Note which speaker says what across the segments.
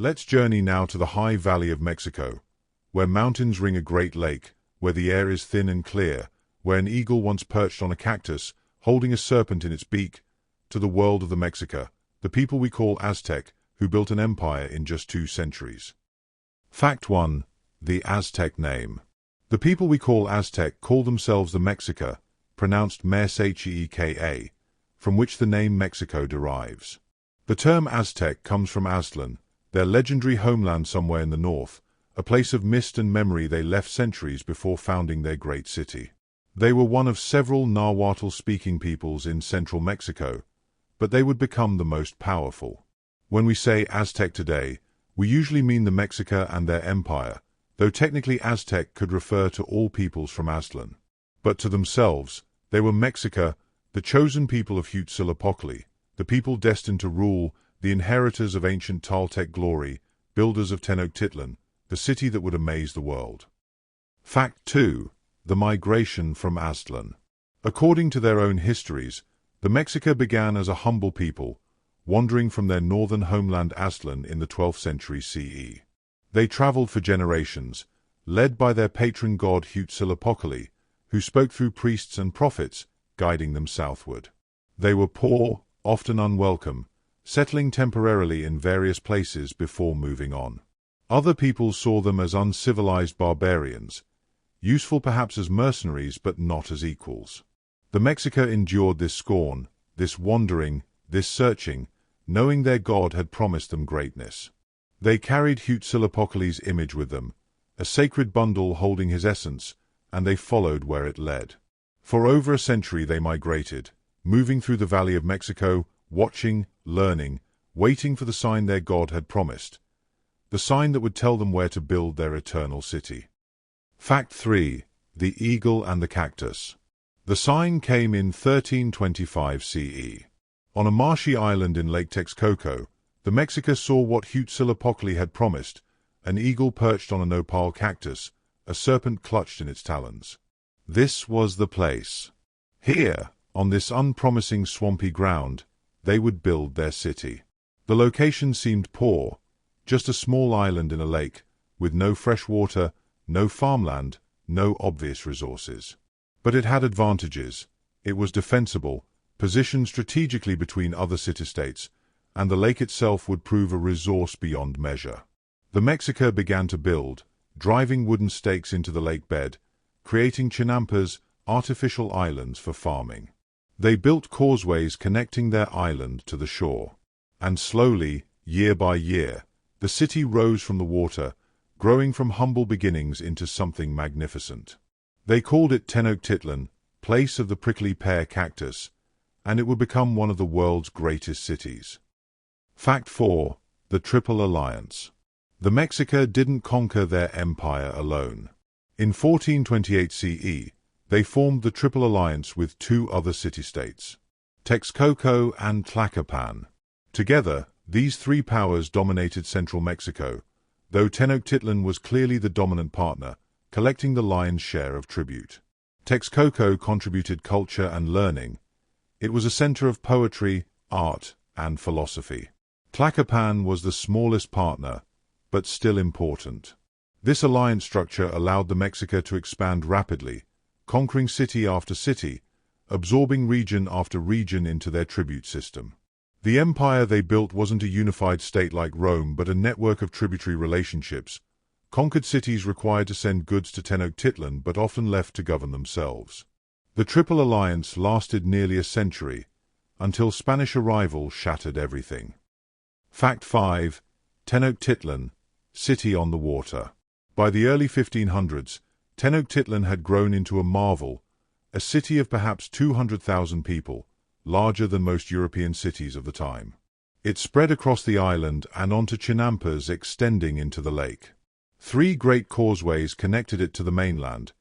Speaker 1: Let's journey now to the high valley of Mexico, where mountains ring a great lake, where the air is thin and clear, where an eagle once perched on a cactus, holding a serpent in its beak, to the world of the Mexica, the people we call Aztec, who built an empire in just 2 centuries. Fact 1. The Aztec name. The people we call Aztec call themselves the Mexica, pronounced Mexika, from which the name Mexico derives. The term Aztec comes from Aztlan, their legendary homeland somewhere in the north, a place of mist and memory they left centuries before founding their great city. They were one of several Nahuatl-speaking peoples in central Mexico, but they would become the most powerful. When we say Aztec today, we usually mean the Mexica and their empire, though technically Aztec could refer to all peoples from Aztlan. But to themselves, they were Mexica, the chosen people of Huitzilopochtli, the people destined to rule, the inheritors of ancient Toltec glory, builders of Tenochtitlan, the city that would amaze the world. Fact 2. The migration from Aztlan. According to their own histories, the Mexica began as a humble people, wandering from their northern homeland Aztlan in the 12th century CE. They traveled for generations, led by their patron god Huitzilopochtli, who spoke through priests and prophets, guiding them southward. They were poor, often unwelcome, settling temporarily in various places before moving on. Other peoples saw them as uncivilized barbarians, useful perhaps as mercenaries but not as equals. The Mexica endured this scorn, this wandering, this searching, knowing their god had promised them greatness. They carried Huitzilopochtli's image with them, a sacred bundle holding his essence, and they followed where it led. For over a century they migrated, moving through the Valley of Mexico, watching, learning, waiting for the sign their god had promised, the sign that would tell them where to build their eternal city. Fact 3. The Eagle and the Cactus. The sign came in 1325 CE. On a marshy island in Lake Texcoco, the Mexica saw what Huitzilopochtli had promised, an eagle perched on a nopal cactus, a serpent clutched in its talons. This was the place. Here, on this unpromising swampy ground, they would build their city. The location seemed poor, just a small island in a lake, with no fresh water, no farmland, no obvious resources. But it had advantages. It was defensible, positioned strategically between other city-states, and the lake itself would prove a resource beyond measure. The Mexica began to build, driving wooden stakes into the lake bed, creating chinampas, artificial islands for farming. They built causeways connecting their island to the shore. And slowly, year by year, the city rose from the water, growing from humble beginnings into something magnificent. They called it Tenochtitlan, place of the prickly pear cactus, and it would become one of the world's greatest cities. Fact 4. The Triple Alliance. The Mexica didn't conquer their empire alone. In 1428 CE, they formed the Triple Alliance with 2 other city-states, Texcoco and Tlacopan. Together, these 3 powers dominated central Mexico, though Tenochtitlan was clearly the dominant partner, collecting the lion's share of tribute. Texcoco contributed culture and learning. It was a center of poetry, art, and philosophy. Tlacopan was the smallest partner, but still important. This alliance structure allowed the Mexica to expand rapidly, conquering city after city, absorbing region after region into their tribute system. The empire they built wasn't a unified state like Rome, but a network of tributary relationships. Conquered cities required to send goods to Tenochtitlan, but often left to govern themselves. The Triple Alliance lasted nearly a century, until Spanish arrival shattered everything. Fact 5. Tenochtitlan, city on the water. By the early 1500s, Tenochtitlan had grown into a marvel, a city of perhaps 200,000 people, larger than most European cities of the time. It spread across the island and onto chinampas extending into the lake. 3 great causeways connected it to the mainland,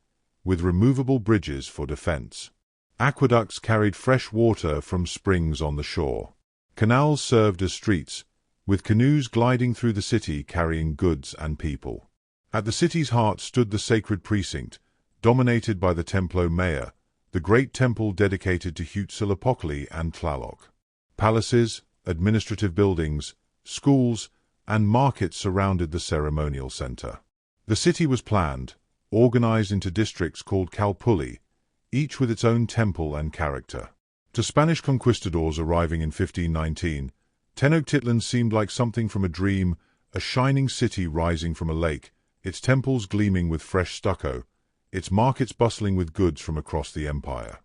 Speaker 1: with removable bridges for defense. Aqueducts carried fresh water from springs on the shore. Canals served as streets, with canoes gliding through the city carrying goods and people. At the city's heart stood the sacred precinct, dominated by the Templo Mayor, the great temple dedicated to Huitzilopochtli and Tlaloc. Palaces, administrative buildings, schools, and markets surrounded the ceremonial center. The city was planned, organized into districts called calpulli, each with its own temple and character. To Spanish conquistadors arriving in 1519, Tenochtitlan seemed like something from a dream, a shining city rising from a lake, its temples gleaming with fresh stucco, its markets bustling with goods from across the empire.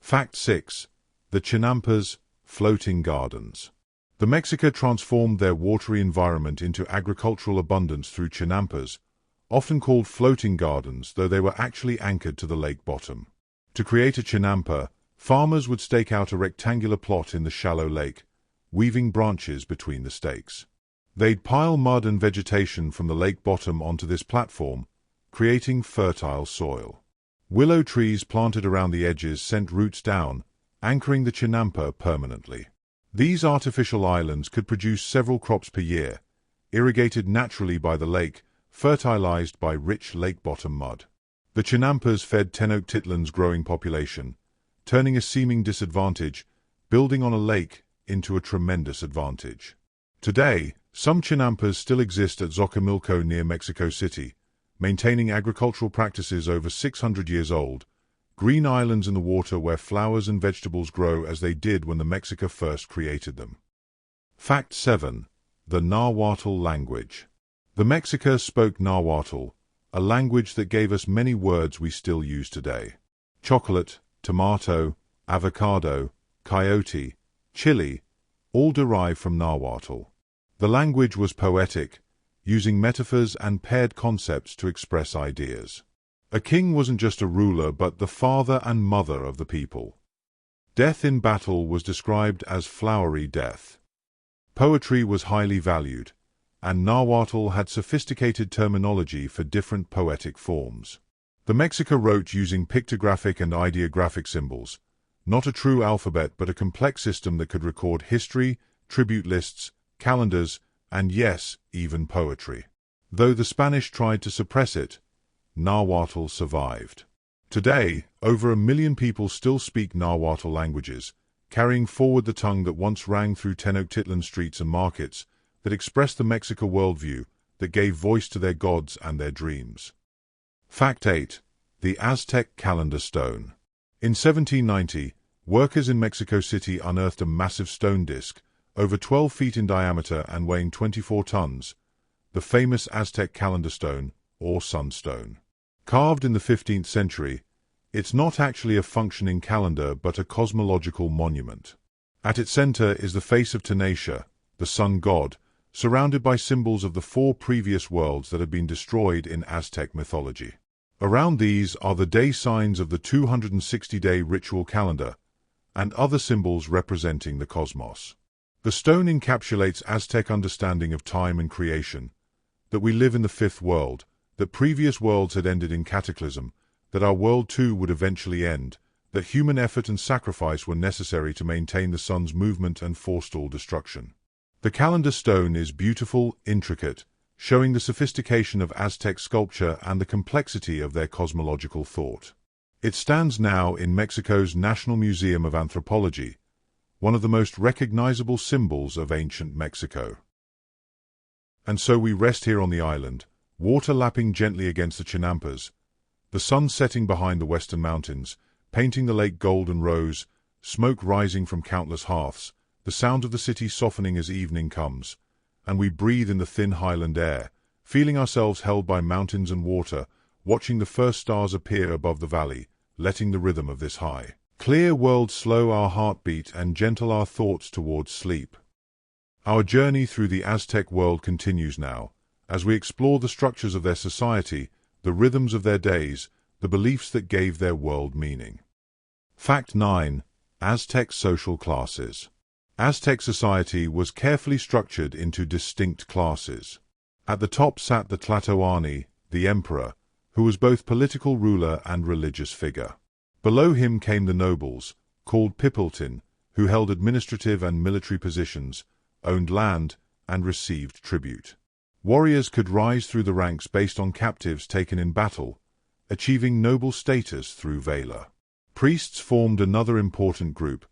Speaker 1: Fact 6. The Chinampas, floating gardens. The Mexica transformed their watery environment into agricultural abundance through chinampas, often called floating gardens, though they were actually anchored to the lake bottom. To create a chinampa, farmers would stake out a rectangular plot in the shallow lake, weaving branches between the stakes. They'd pile mud and vegetation from the lake bottom onto this platform, creating fertile soil. Willow trees planted around the edges sent roots down, anchoring the chinampa permanently. These artificial islands could produce several crops per year, irrigated naturally by the lake, fertilized by rich lake-bottom mud. The chinampas fed Tenochtitlan's growing population, turning a seeming disadvantage, building on a lake, into a tremendous advantage. Today, some chinampas still exist at Xochimilco near Mexico City, maintaining agricultural practices over 600 years old, green islands in the water where flowers and vegetables grow as they did when the Mexica first created them. Fact 7. The Nahuatl language. The Mexica spoke Nahuatl, a language that gave us many words we still use today. Chocolate, tomato, avocado, coyote, chili, all derive from Nahuatl. The language was poetic, using metaphors and paired concepts to express ideas. A king wasn't just a ruler but the father and mother of the people. Death in battle was described as flowery death. Poetry was highly valued, and Nahuatl had sophisticated terminology for different poetic forms. The Mexica wrote using pictographic and ideographic symbols, not a true alphabet but a complex system that could record history, tribute lists, calendars, and yes, even poetry. Though the Spanish tried to suppress it, Nahuatl survived. Today, over 1 million people still speak Nahuatl languages, carrying forward the tongue that once rang through Tenochtitlan streets and markets, that expressed the Mexica worldview, that gave voice to their gods and their dreams. Fact 8. The Aztec calendar stone. In 1790, workers in Mexico City unearthed a massive stone disk, over 12 feet in diameter and weighing 24 tons, the famous Aztec calendar stone, or sunstone. Carved in the 15th century, it's not actually a functioning calendar but a cosmological monument. At its center is the face of Tanatia, the sun god, surrounded by symbols of the 4 previous worlds that had been destroyed in Aztec mythology. Around these are the day signs of the 260-day ritual calendar, and other symbols representing the cosmos. The stone encapsulates Aztec understanding of time and creation, that we live in the 5th world, that previous worlds had ended in cataclysm, that our world too would eventually end, that human effort and sacrifice were necessary to maintain the sun's movement and forestall destruction. The calendar stone is beautiful, intricate, showing the sophistication of Aztec sculpture and the complexity of their cosmological thought. It stands now in Mexico's National Museum of Anthropology, one of the most recognizable symbols of ancient Mexico. And so we rest here on the island, water lapping gently against the chinampas, the sun setting behind the western mountains, painting the lake gold and rose, smoke rising from countless hearths, the sound of the city softening as evening comes, and we breathe in the thin highland air, feeling ourselves held by mountains and water, watching the first stars appear above the valley, letting the rhythm of this high, clear world slow our heartbeat and gentle our thoughts towards sleep. Our journey through the Aztec world continues now, as we explore the structures of their society, the rhythms of their days, the beliefs that gave their world meaning. Fact 9. Aztec social classes. Aztec society was carefully structured into distinct classes. At the top sat the Tlatoani, the emperor, who was both political ruler and religious figure. Below him came the nobles, called Pipiltin, who held administrative and military positions, owned land, and received tribute. Warriors could rise through the ranks based on captives taken in battle, achieving noble status through valor. Priests formed another important group,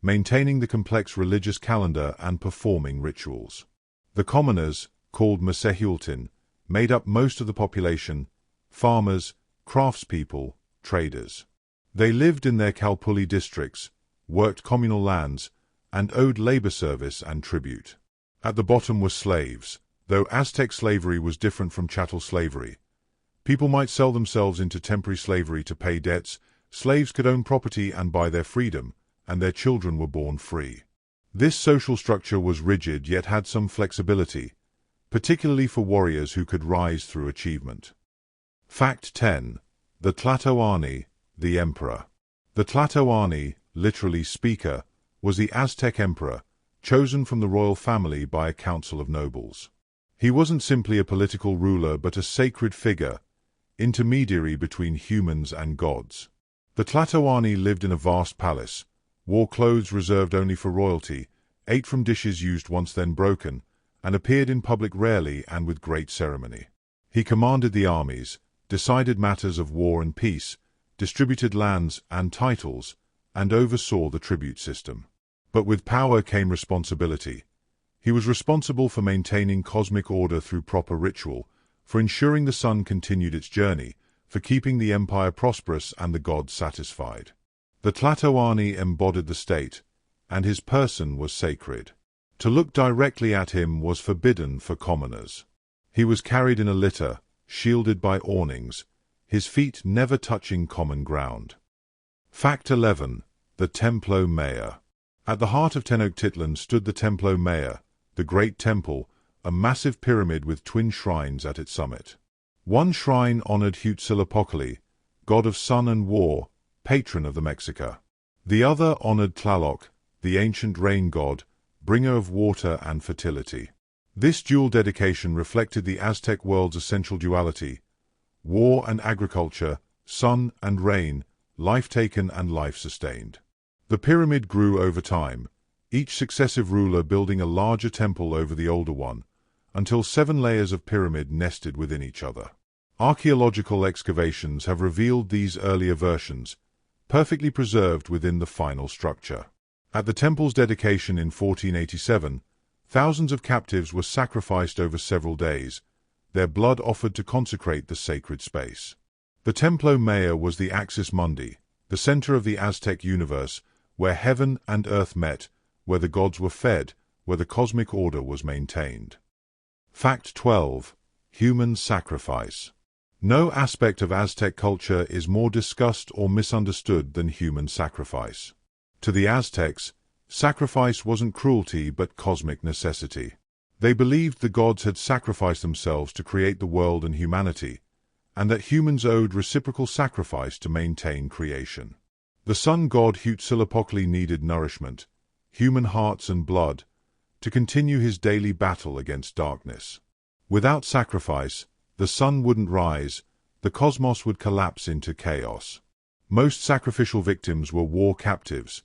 Speaker 1: maintaining the complex religious calendar and performing rituals. The commoners, called Masehultin, made up most of the population: farmers, craftspeople, traders. They lived in their Calpulli districts, worked communal lands, and owed labor service and tribute. At the bottom were slaves, though Aztec slavery was different from chattel slavery. People might sell themselves into temporary slavery to pay debts. Slaves could own property and buy their freedom, and their children were born free. This social structure was rigid yet had some flexibility, particularly for warriors who could rise through achievement. Fact 10. The Tlatoani, the Emperor. The Tlatoani, literally speaker, was the Aztec emperor, chosen from the royal family by a council of nobles. He wasn't simply a political ruler but a sacred figure, intermediary between humans and gods. The Tlatoani lived in a vast palace, wore clothes reserved only for royalty, ate from dishes used once then broken, and appeared in public rarely and with great ceremony. He commanded the armies, decided matters of war and peace, distributed lands and titles, and oversaw the tribute system. But with power came responsibility. He was responsible for maintaining cosmic order through proper ritual, for ensuring the sun continued its journey, for keeping the empire prosperous and the gods satisfied. The Tlatoani embodied the state, and his person was sacred. To look directly at him was forbidden for commoners. He was carried in a litter, shielded by awnings, his feet never touching common ground. Fact 11. The Templo Mayor. At the heart of Tenochtitlan stood the Templo Mayor, the Great Temple, a massive pyramid with twin shrines at its summit. One shrine honored Huitzilopochtli, god of sun and war, patron of the Mexica. The other honored Tlaloc, the ancient rain god, bringer of water and fertility. This dual dedication reflected the Aztec world's essential duality: war and agriculture, sun and rain, life taken and life sustained. The pyramid grew over time, each successive ruler building a larger temple over the older one, until 7 layers of pyramid nested within each other. Archaeological excavations have revealed these earlier versions, perfectly preserved within the final structure. At the temple's dedication in 1487, thousands of captives were sacrificed over several days, their blood offered to consecrate the sacred space. The Templo Mayor was the axis mundi, the center of the Aztec universe, where heaven and earth met, where the gods were fed, where the cosmic order was maintained. Fact 12. Human sacrifice. No aspect of Aztec culture is more discussed or misunderstood than human sacrifice. To the Aztecs, sacrifice wasn't cruelty but cosmic necessity. They believed the gods had sacrificed themselves to create the world and humanity, and that humans owed reciprocal sacrifice to maintain creation. The sun god Huitzilopochtli needed nourishment, human hearts and blood, to continue his daily battle against darkness. Without sacrifice, the sun wouldn't rise, the cosmos would collapse into chaos. Most sacrificial victims were war captives,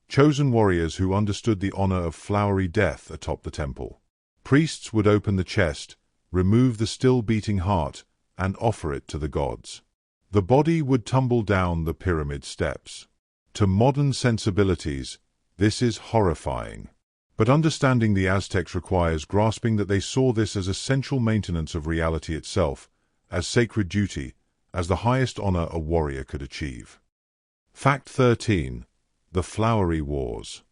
Speaker 1: chosen warriors who understood the honor of flowery death atop the temple. Priests would open the chest, remove the still-beating heart, and offer it to the gods. The body would tumble down the pyramid steps. To modern sensibilities, this is horrifying. But understanding the Aztecs requires grasping that they saw this as essential maintenance of reality itself, as sacred duty, as the highest honor a warrior could achieve. Fact 13. The Flowery Wars.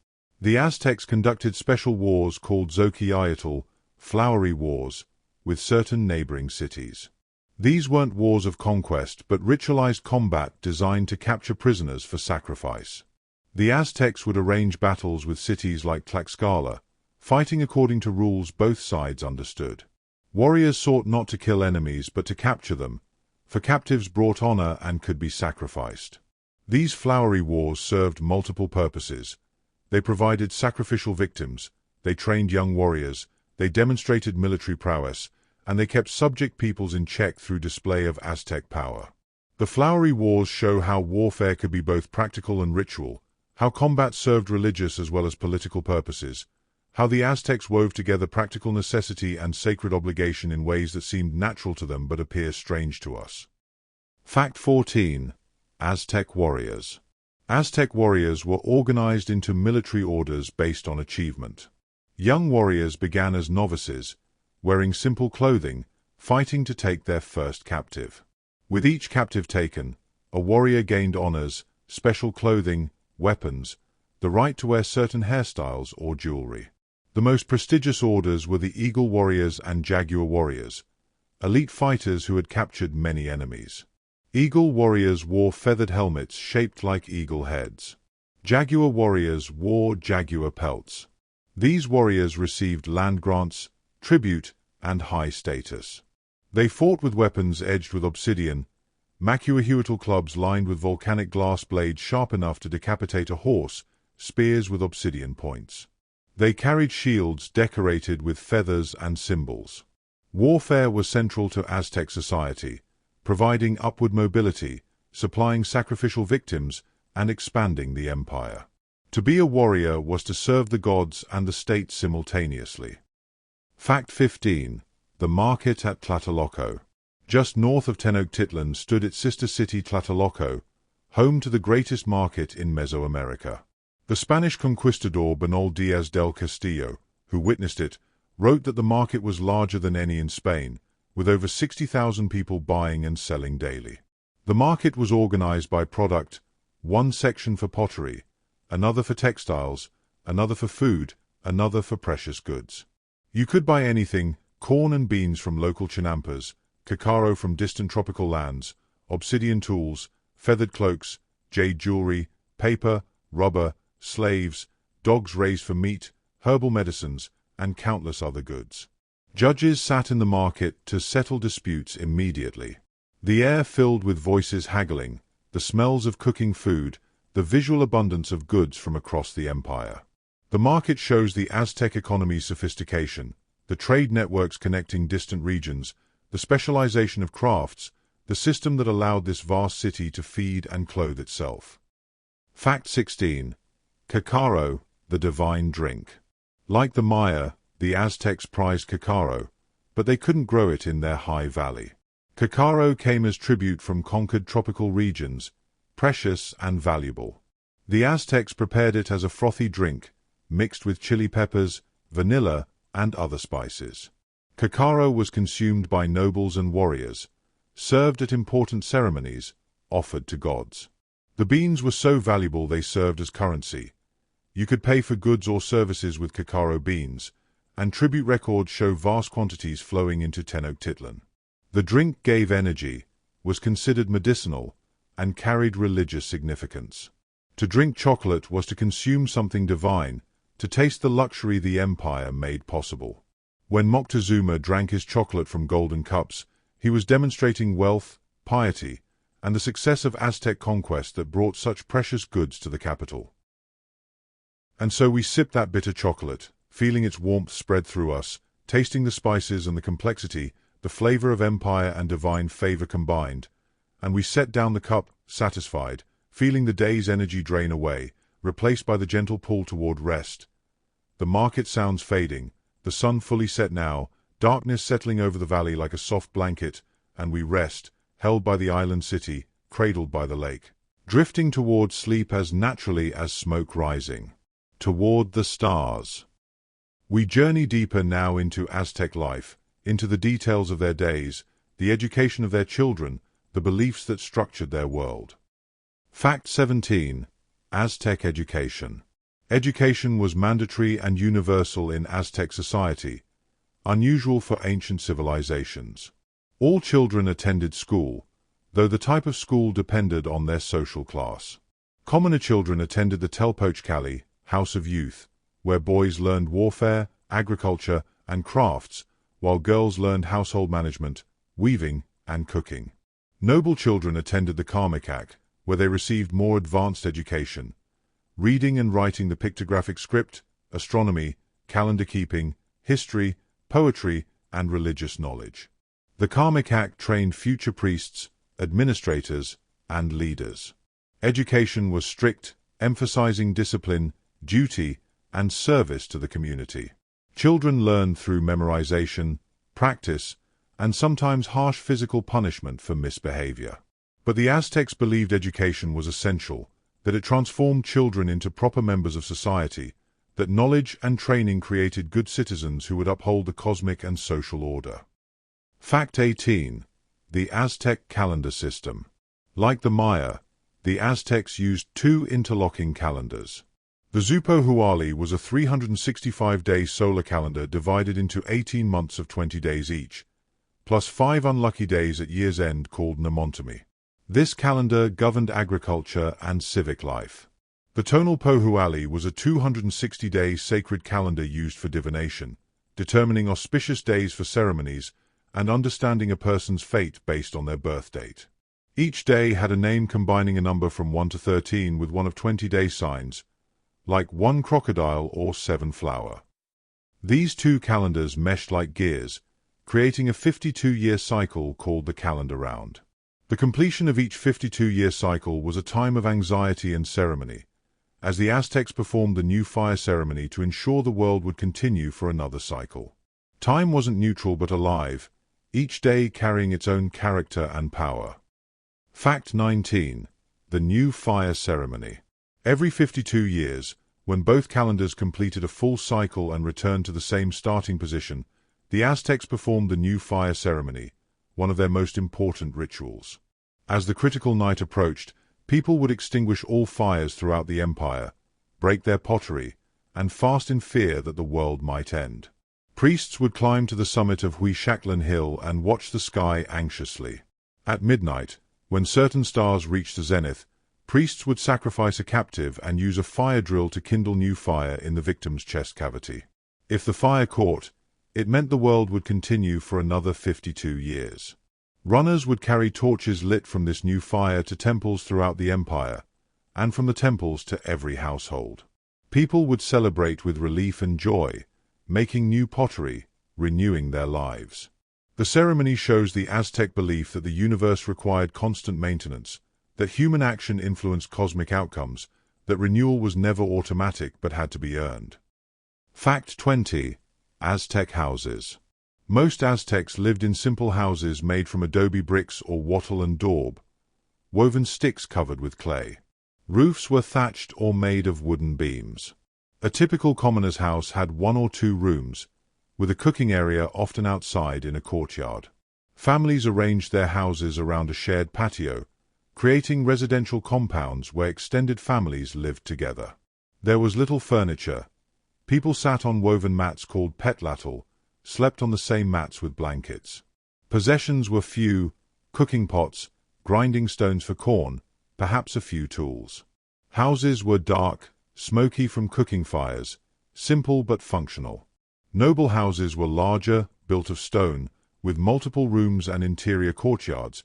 Speaker 1: The Aztecs conducted special wars called Xochiayotl, Flowery Wars, with certain neighboring cities. These weren't wars of conquest but ritualized combat designed to capture prisoners for sacrifice. The Aztecs would arrange battles with cities like Tlaxcala, fighting according to rules both sides understood. Warriors sought not to kill enemies but to capture them, for captives brought honor and could be sacrificed. These flowery wars served multiple purposes. They provided sacrificial victims, they trained young warriors, they demonstrated military prowess, and they kept subject peoples in check through display of Aztec power. The flowery wars show how warfare could be both practical and ritual, how combat served religious as well as political purposes, how the Aztecs wove together practical necessity and sacred obligation in ways that seemed natural to them but appear strange to us. Fact 14. Aztec warriors. Aztec warriors were organized into military orders based on achievement. Young warriors began as novices, wearing simple clothing, fighting to take their first captive. With each captive taken, a warrior gained honors, special clothing, weapons, the right to wear certain hairstyles or jewelry. The most prestigious orders were the Eagle Warriors and Jaguar Warriors, elite fighters who had captured many enemies. Eagle Warriors wore feathered helmets shaped like eagle heads. Jaguar Warriors wore jaguar pelts. These warriors received land grants, tribute, and high status. They fought with weapons edged with obsidian, macuahuatl clubs lined with volcanic glass blades sharp enough to decapitate a horse, spears with obsidian points. They carried shields decorated with feathers and symbols. Warfare was central to Aztec society, providing upward mobility, supplying sacrificial victims, and expanding the empire. To be a warrior was to serve the gods and the state simultaneously. Fact 15. The market at Tlatelolco. Just north of Tenochtitlan stood its sister city Tlatelolco, home to the greatest market in Mesoamerica. The Spanish conquistador Bernal Díaz del Castillo, who witnessed it, wrote that the market was larger than any in Spain, with over 60,000 people buying and selling daily. The market was organized by product, one section for pottery, another for textiles, another for food, another for precious goods. You could buy anything: corn and beans from local chinampas, cacao from distant tropical lands, obsidian tools, feathered cloaks, jade jewelry, paper, rubber, slaves, dogs raised for meat, herbal medicines, and countless other goods. Judges sat in the market to settle disputes immediately. The air filled with voices haggling, the smells of cooking food, the visual abundance of goods from across the empire. The market shows the Aztec economy's sophistication, the trade networks connecting distant regions, the specialization of crafts, the system that allowed this vast city to feed and clothe itself. Fact 16. Cacao, the divine drink. Like the Maya, the Aztecs prized cacao, but they couldn't grow it in their high valley. Cacao came as tribute from conquered tropical regions, precious and valuable. The Aztecs prepared it as a frothy drink, mixed with chili peppers, vanilla, and other spices. Cacao was consumed by nobles and warriors, served at important ceremonies, offered to gods. The beans were so valuable they served as currency. You could pay for goods or services with cacao beans, and tribute records show vast quantities flowing into Tenochtitlan. The drink gave energy, was considered medicinal, and carried religious significance. To drink chocolate was to consume something divine, to taste the luxury the empire made possible. When Moctezuma drank his chocolate from golden cups, he was demonstrating wealth, piety, and the success of Aztec conquest that brought such precious goods to the capital. And so we sipped that bitter chocolate, feeling its warmth spread through us, tasting the spices and the complexity, the flavor of empire and divine favor combined, and we set down the cup, satisfied, feeling the day's energy drain away, replaced by the gentle pull toward rest. The market sounds fading, the sun fully set now, darkness settling over the valley like a soft blanket, and we rest, held by the island city, cradled by the lake, drifting toward sleep as naturally as smoke rising. Toward the stars. We journey deeper now into Aztec life, into the details of their days, the education of their children, the beliefs that structured their world. Fact 17. Aztec education. Education was mandatory and universal in Aztec society, unusual for ancient civilizations. All children attended school, though the type of school depended on their social class. Commoner children attended the Telpochcalli, House of Youth, where boys learned warfare, agriculture, and crafts, while girls learned household management, weaving, and cooking. Noble children attended the Karmakak, where they received more advanced education, reading and writing the pictographic script, astronomy, calendar keeping, history, poetry, and religious knowledge. The Karmakak trained future priests, administrators, and leaders. Education was strict, emphasizing discipline, duty, and service to the community. Children learned through memorization, practice, and sometimes harsh physical punishment for misbehavior. But the Aztecs believed education was essential, that it transformed children into proper members of society, that knowledge and training created good citizens who would uphold the cosmic and social order. Fact 18. The Aztec calendar system. Like the Maya, the Aztecs used two interlocking calendars. The Zupo was a 365-day solar calendar divided into 18 months of 20 days each, plus 5 unlucky days at year's end called Nemontami. This calendar governed agriculture and civic life. The tonal Pohualli was a 260-day sacred calendar used for divination, determining auspicious days for ceremonies and understanding a person's fate based on their birth date. Each day had a name combining a number from 1 to 13 with one of 20-day signs, like 1 crocodile or 7 flower. These two calendars meshed like gears, creating a 52-year cycle called the calendar round. The completion of each 52-year cycle was a time of anxiety and ceremony, as the Aztecs performed the new fire ceremony to ensure the world would continue for another cycle. Time wasn't neutral but alive, each day carrying its own character and power. Fact 19. The new fire ceremony. Every 52 years, when both calendars completed a full cycle and returned to the same starting position, the Aztecs performed the new fire ceremony, one of their most important rituals. As the critical night approached, people would extinguish all fires throughout the empire, break their pottery, and fast in fear that the world might end. Priests would climb to the summit of Huixaclan Hill and watch the sky anxiously. At midnight, when certain stars reached the zenith, priests would sacrifice a captive and use a fire drill to kindle new fire in the victim's chest cavity. If the fire caught, it meant the world would continue for another 52 years. Runners would carry torches lit from this new fire to temples throughout the empire, and from the temples to every household. People would celebrate with relief and joy, making new pottery, renewing their lives. The ceremony shows the Aztec belief that the universe required constant maintenance, that human action influenced cosmic outcomes, that renewal was never automatic but had to be earned. Fact 20. Aztec houses. Most Aztecs lived in simple houses made from adobe bricks or wattle and daub, woven sticks covered with clay. Roofs were thatched or made of wooden beams. A typical commoner's house had 1 or 2 rooms, with a cooking area often outside in a courtyard. Families arranged their houses around a shared patio, creating residential compounds where extended families lived together. There was little furniture. People sat on woven mats called petlatl, slept on the same mats with blankets. Possessions were few: cooking pots, grinding stones for corn, perhaps a few tools. Houses were dark, smoky from cooking fires, simple but functional. Noble houses were larger, built of stone, with multiple rooms and interior courtyards,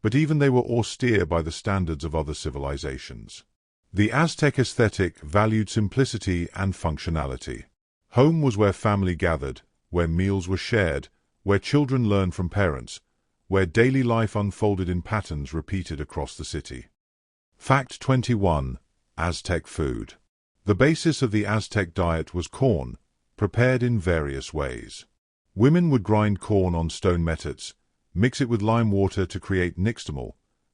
Speaker 1: but even they were austere by the standards of other civilizations. The Aztec aesthetic valued simplicity and functionality. Home was where family gathered, where meals were shared, where children learned from parents, where daily life unfolded in patterns repeated across the city. Fact 21. Aztec food. The basis of the Aztec diet was corn, prepared in various ways. Women would grind corn on stone metats, mix it with lime water to create nixtamal,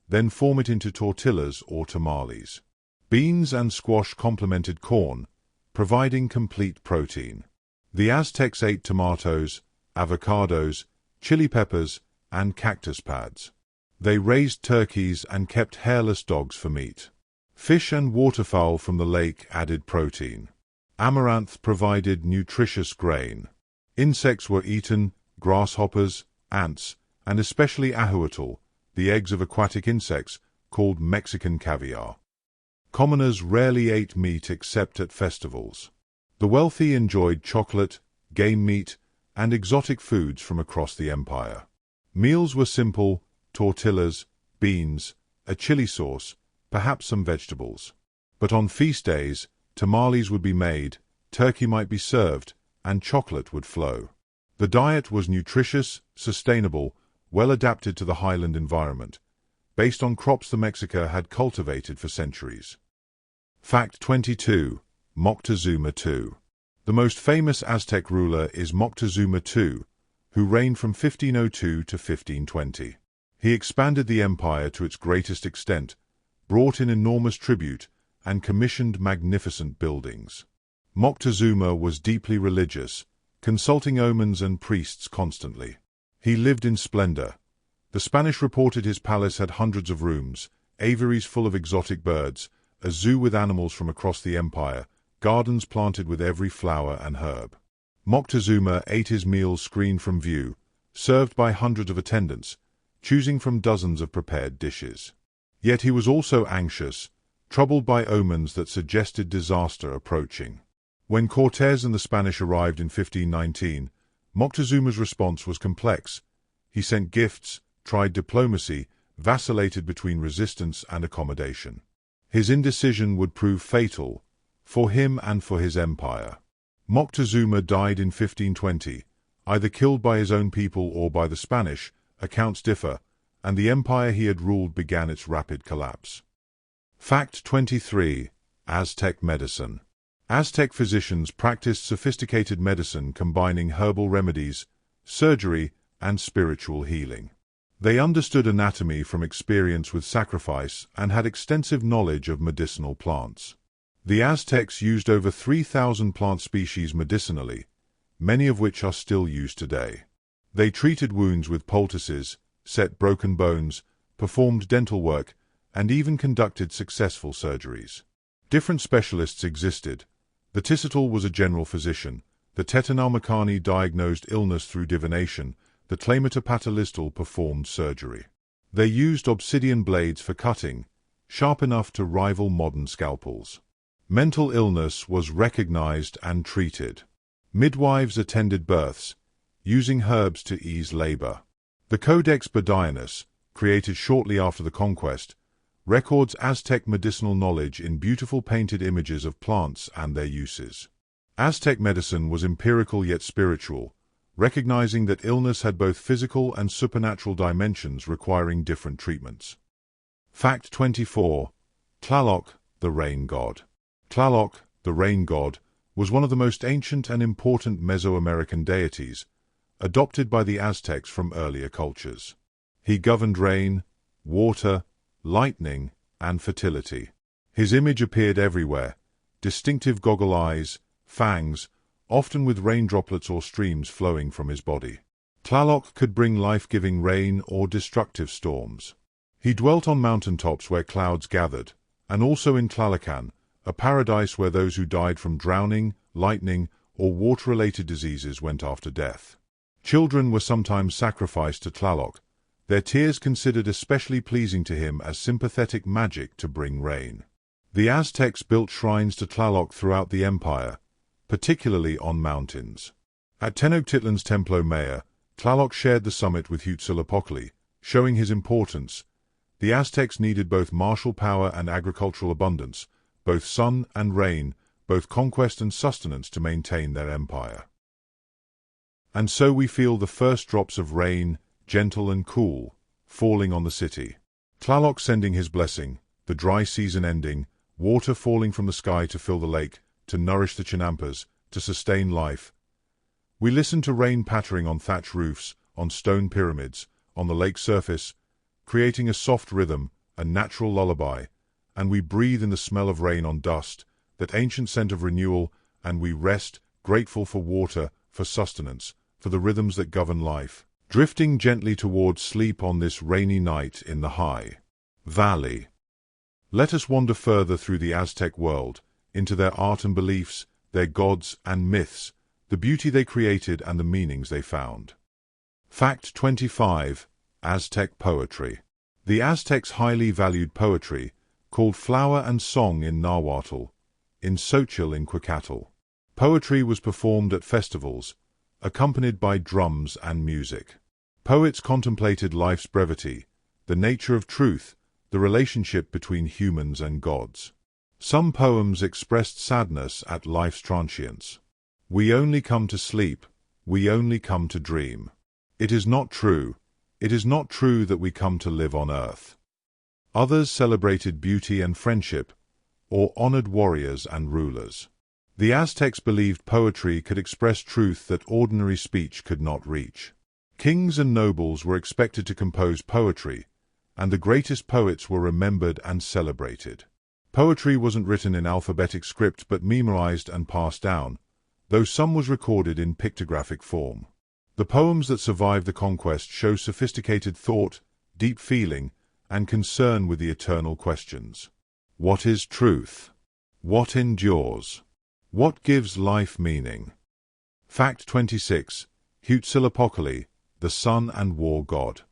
Speaker 1: then form it into tortillas or tamales. Beans and squash complemented corn, providing complete protein. The Aztecs ate tomatoes, avocados, chili peppers, and cactus pads. They raised turkeys and kept hairless dogs for meat. Fish and waterfowl from the lake added protein. Amaranth provided nutritious grain. Insects were eaten: grasshoppers, ants, and especially ahuatl, the eggs of aquatic insects, called Mexican caviar. Commoners rarely ate meat except at festivals. The wealthy enjoyed chocolate, game meat, and exotic foods from across the empire. Meals were simple: tortillas, beans, a chili sauce, perhaps some vegetables. But on feast days, tamales would be made, turkey might be served, and chocolate would flow. The diet was nutritious, sustainable, well adapted to the highland environment, based on crops the Mexica had cultivated for centuries. Fact 22. Moctezuma II. The most famous Aztec ruler is Moctezuma II, who reigned from 1502 to 1520. He expanded the empire to its greatest extent, brought in enormous tribute, and commissioned magnificent buildings. Moctezuma was deeply religious, consulting omens and priests constantly. He lived in splendor. The Spanish reported his palace had hundreds of rooms, aviaries full of exotic birds, a zoo with animals from across the empire, gardens planted with every flower and herb. Moctezuma ate his meals screened from view, served by hundreds of attendants, choosing from dozens of prepared dishes. Yet he was also anxious, troubled by omens that suggested disaster approaching. When Cortés and the Spanish arrived in 1519, Moctezuma's response was complex. He sent gifts, tried diplomacy, vacillated between resistance and accommodation. His indecision would prove fatal, for him and for his empire. Moctezuma died in 1520, either killed by his own people or by the Spanish, accounts differ, and the empire he had ruled began its rapid collapse. Fact 23. Aztec medicine. Aztec physicians practiced sophisticated medicine combining herbal remedies, surgery, and spiritual healing. They understood anatomy from experience with sacrifice and had extensive knowledge of medicinal plants. The Aztecs used over 3,000 plant species medicinally, many of which are still used today. They treated wounds with poultices, set broken bones, performed dental work, and even conducted successful surgeries. Different specialists existed. The Tisital was a general physician, the Tetanalmacani diagnosed illness through divination, the Tlamatopatalistal performed surgery. They used obsidian blades for cutting, sharp enough to rival modern scalpels. Mental illness was recognized and treated. Midwives attended births, using herbs to ease labor. The Codex Badianus, created shortly after the conquest, records Aztec medicinal knowledge in beautiful painted images of plants and their uses. Aztec medicine was empirical yet spiritual, recognizing that illness had both physical and supernatural dimensions requiring different treatments. Fact 24. Tlaloc, the rain god. Tlaloc, the rain god, was one of the most ancient and important Mesoamerican deities, adopted by the Aztecs from earlier cultures. He governed rain, water, lightning, and fertility. His image appeared everywhere, distinctive goggle eyes, fangs, often with rain droplets or streams flowing from his body. Tlaloc could bring life-giving rain or destructive storms. He dwelt on mountaintops where clouds gathered, and also in Tlalocan, a paradise where those who died from drowning, lightning, or water-related diseases went after death. Children were sometimes sacrificed to Tlaloc, their tears considered especially pleasing to him as sympathetic magic to bring rain. The Aztecs built shrines to Tlaloc throughout the empire, particularly on mountains. At Tenochtitlan's Templo Mayor, Tlaloc shared the summit with Huitzilopochtli, showing his importance. The Aztecs needed both martial power and agricultural abundance, both sun and rain, both conquest and sustenance to maintain their empire. And so we feel the first drops of rain, gentle and cool, falling on the city. Tlaloc sending his blessing, the dry season ending, water falling from the sky to fill the lake, to nourish the chinampas, to sustain life. We listen to rain pattering on thatch roofs, on stone pyramids, on the lake surface, creating a soft rhythm, a natural lullaby, and we breathe in the smell of rain on dust, that ancient scent of renewal, and we rest, grateful for water, for sustenance, for the rhythms that govern life, drifting gently towards sleep on this rainy night in the high valley. Let us wander further through the Aztec world, into their art and beliefs, their gods and myths, the beauty they created and the meanings they found. Fact 25. Aztec poetry. The Aztecs highly valued poetry, called flower and song in Nahuatl, in Xochitl in Quetzalcoatl. Poetry was performed at festivals, accompanied by drums and music. Poets contemplated life's brevity, the nature of truth, the relationship between humans and gods. Some poems expressed sadness at life's transience. We only come to sleep, we only come to dream. It is not true that we come to live on earth. Others celebrated beauty and friendship, or honored warriors and rulers. The Aztecs believed poetry could express truth that ordinary speech could not reach. Kings and nobles were expected to compose poetry, and the greatest poets were remembered and celebrated. Poetry wasn't written in alphabetic script but memorized and passed down, though some was recorded in pictographic form. The poems that survived the conquest show sophisticated thought, deep feeling, and concern with the eternal questions. What is truth? What endures? What gives life meaning? Fact 26. Huitzilopochtli, the sun and war god.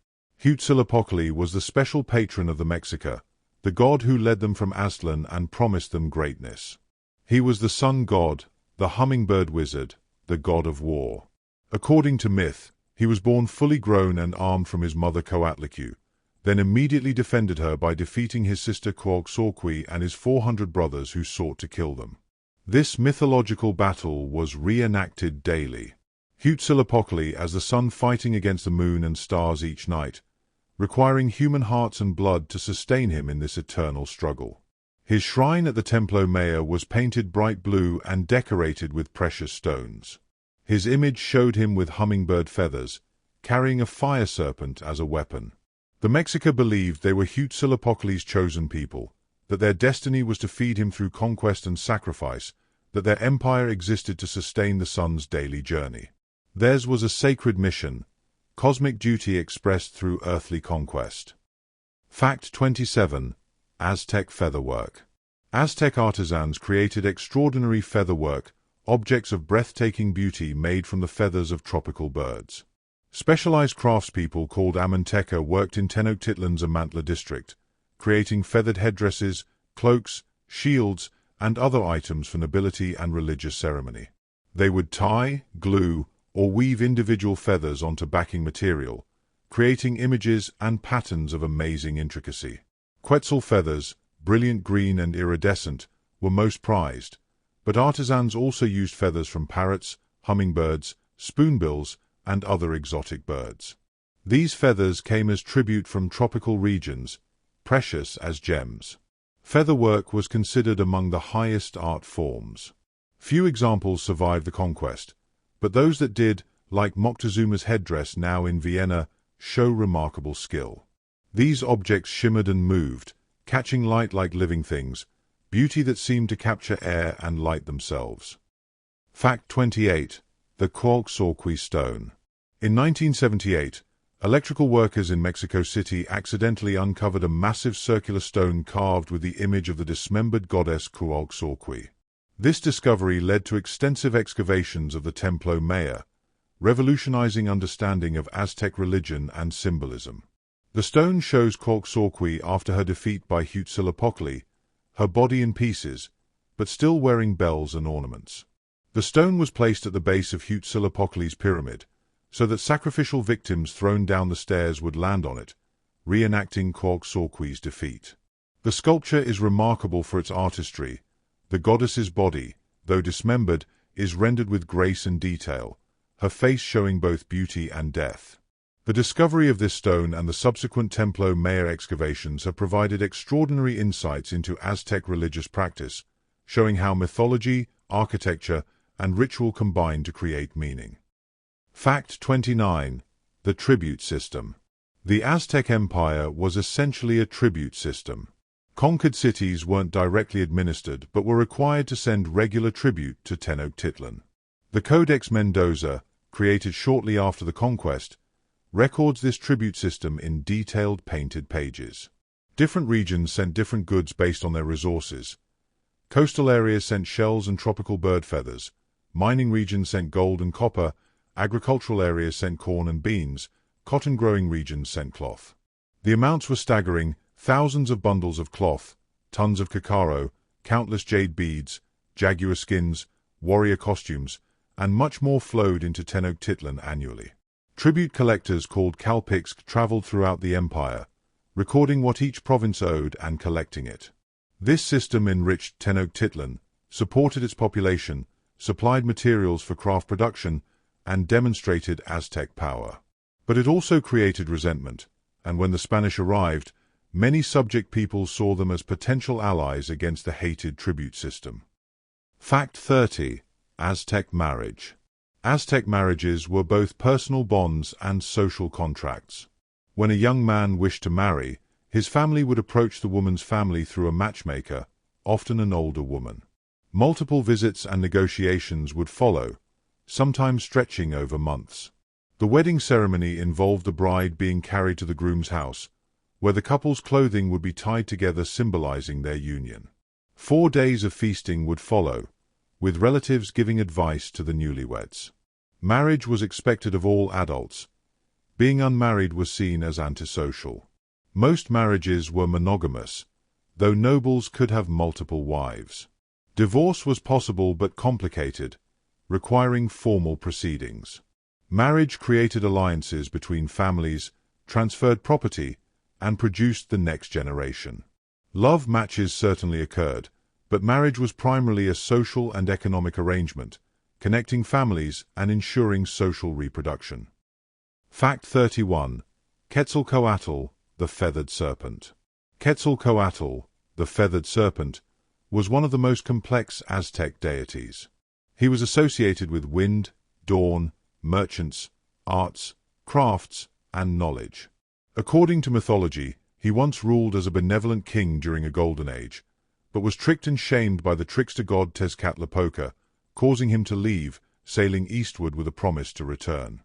Speaker 1: Huitzilopochtli was the special patron of the Mexica, the god who led them from Aztlan and promised them greatness. He was the sun god, the hummingbird wizard, the god of war. According to myth, he was born fully grown and armed from his mother Coatlicue, then immediately defended her by defeating his sister Coaxauqui and his 400 brothers who sought to kill them. This mythological battle was reenacted daily. Huitzilopochtli as the sun fighting against the moon and stars each night, requiring human hearts and blood to sustain him in this eternal struggle. His shrine at the Templo Mayor was painted bright blue and decorated with precious stones. His image showed him with hummingbird feathers, carrying a fire serpent as a weapon. The Mexica believed they were Huitzilopochtli's chosen people, that their destiny was to feed him through conquest and sacrifice, that their empire existed to sustain the sun's daily journey. Theirs was a sacred mission, cosmic duty expressed through earthly conquest. Fact 27. Aztec featherwork. Aztec artisans created extraordinary featherwork, objects of breathtaking beauty made from the feathers of tropical birds. Specialized craftspeople called Amanteca worked in Tenochtitlan's Amantla district, creating feathered headdresses, cloaks, shields, and other items for nobility and religious ceremony. They would tie, glue, or weave individual feathers onto backing material, creating images and patterns of amazing intricacy. Quetzal feathers, brilliant green and iridescent, were most prized, but artisans also used feathers from parrots, hummingbirds, spoonbills, and other exotic birds. These feathers came as tribute from tropical regions, precious as gems. Featherwork was considered among the highest art forms. Few examples survived the conquest, but those that did, like Moctezuma's headdress now in Vienna, show remarkable skill. These objects shimmered and moved, catching light like living things, beauty that seemed to capture air and light themselves. Fact 28. The Coaxauqui stone. In 1978, electrical workers in Mexico City accidentally uncovered a massive circular stone carved with the image of the dismembered goddess Coaxauqui. This discovery led to extensive excavations of the Templo Mayor, revolutionizing understanding of Aztec religion and symbolism. The stone shows Coaxauqui after her defeat by Huitzilopochtli, her body in pieces, but still wearing bells and ornaments. The stone was placed at the base of Huitzilopochtli's pyramid, so that sacrificial victims thrown down the stairs would land on it, reenacting Coaxauqui's defeat. The sculpture is remarkable for its artistry. The goddess's body, though dismembered, is rendered with grace and detail, her face showing both beauty and death. The discovery of this stone and the subsequent Templo Mayor excavations have provided extraordinary insights into Aztec religious practice, showing how mythology, architecture, and ritual combine to create meaning. Fact 29. The tribute system. The Aztec Empire was essentially a tribute system. Conquered cities weren't directly administered but were required to send regular tribute to Tenochtitlan. The Codex Mendoza, created shortly after the conquest, records this tribute system in detailed painted pages. Different regions sent different goods based on their resources. Coastal areas sent shells and tropical bird feathers, mining regions sent gold and copper, agricultural areas sent corn and beans, cotton-growing regions sent cloth. The amounts were staggering: thousands of bundles of cloth, tons of cacao, countless jade beads, jaguar skins, warrior costumes, and much more flowed into Tenochtitlan annually. Tribute collectors called Calpics traveled throughout the empire, recording what each province owed and collecting it. This system enriched Tenochtitlan, supported its population, supplied materials for craft production, and demonstrated Aztec power. But it also created resentment, and when the Spanish arrived, many subject peoples saw them as potential allies against the hated tribute system. Fact 30. Aztec marriage. Aztec marriages were both personal bonds and social contracts. When a young man wished to marry, his family would approach the woman's family through a matchmaker, often an older woman. Multiple visits and negotiations would follow, sometimes stretching over months. The wedding ceremony involved the bride being carried to the groom's house, where the couple's clothing would be tied together, symbolizing their union. 4 days of feasting would follow, with relatives giving advice to the newlyweds. Marriage was expected of all adults. Being unmarried was seen as antisocial. Most marriages were monogamous, though nobles could have multiple wives. Divorce was possible but complicated, requiring formal proceedings. Marriage created alliances between families, transferred property, and produced the next generation. Love matches certainly occurred, but marriage was primarily a social and economic arrangement, connecting families and ensuring social reproduction. Fact 31. Quetzalcoatl, the feathered serpent. Quetzalcoatl, the feathered serpent, was one of the most complex Aztec deities. He was associated with wind, dawn, merchants, arts, crafts, and knowledge. According to mythology, he once ruled as a benevolent king during a golden age, but was tricked and shamed by the trickster god Tezcatlipoca, causing him to leave, sailing eastward with a promise to return.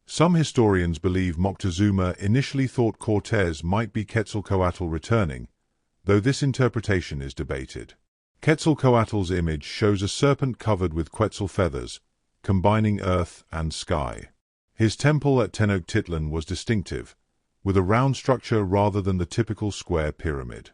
Speaker 1: Some historians believe Moctezuma initially thought Cortés might be Quetzalcoatl returning, though this interpretation is debated. Quetzalcoatl's image shows a serpent covered with quetzal feathers, combining earth and sky. His temple at Tenochtitlan was distinctive, with a round structure rather than the typical square pyramid.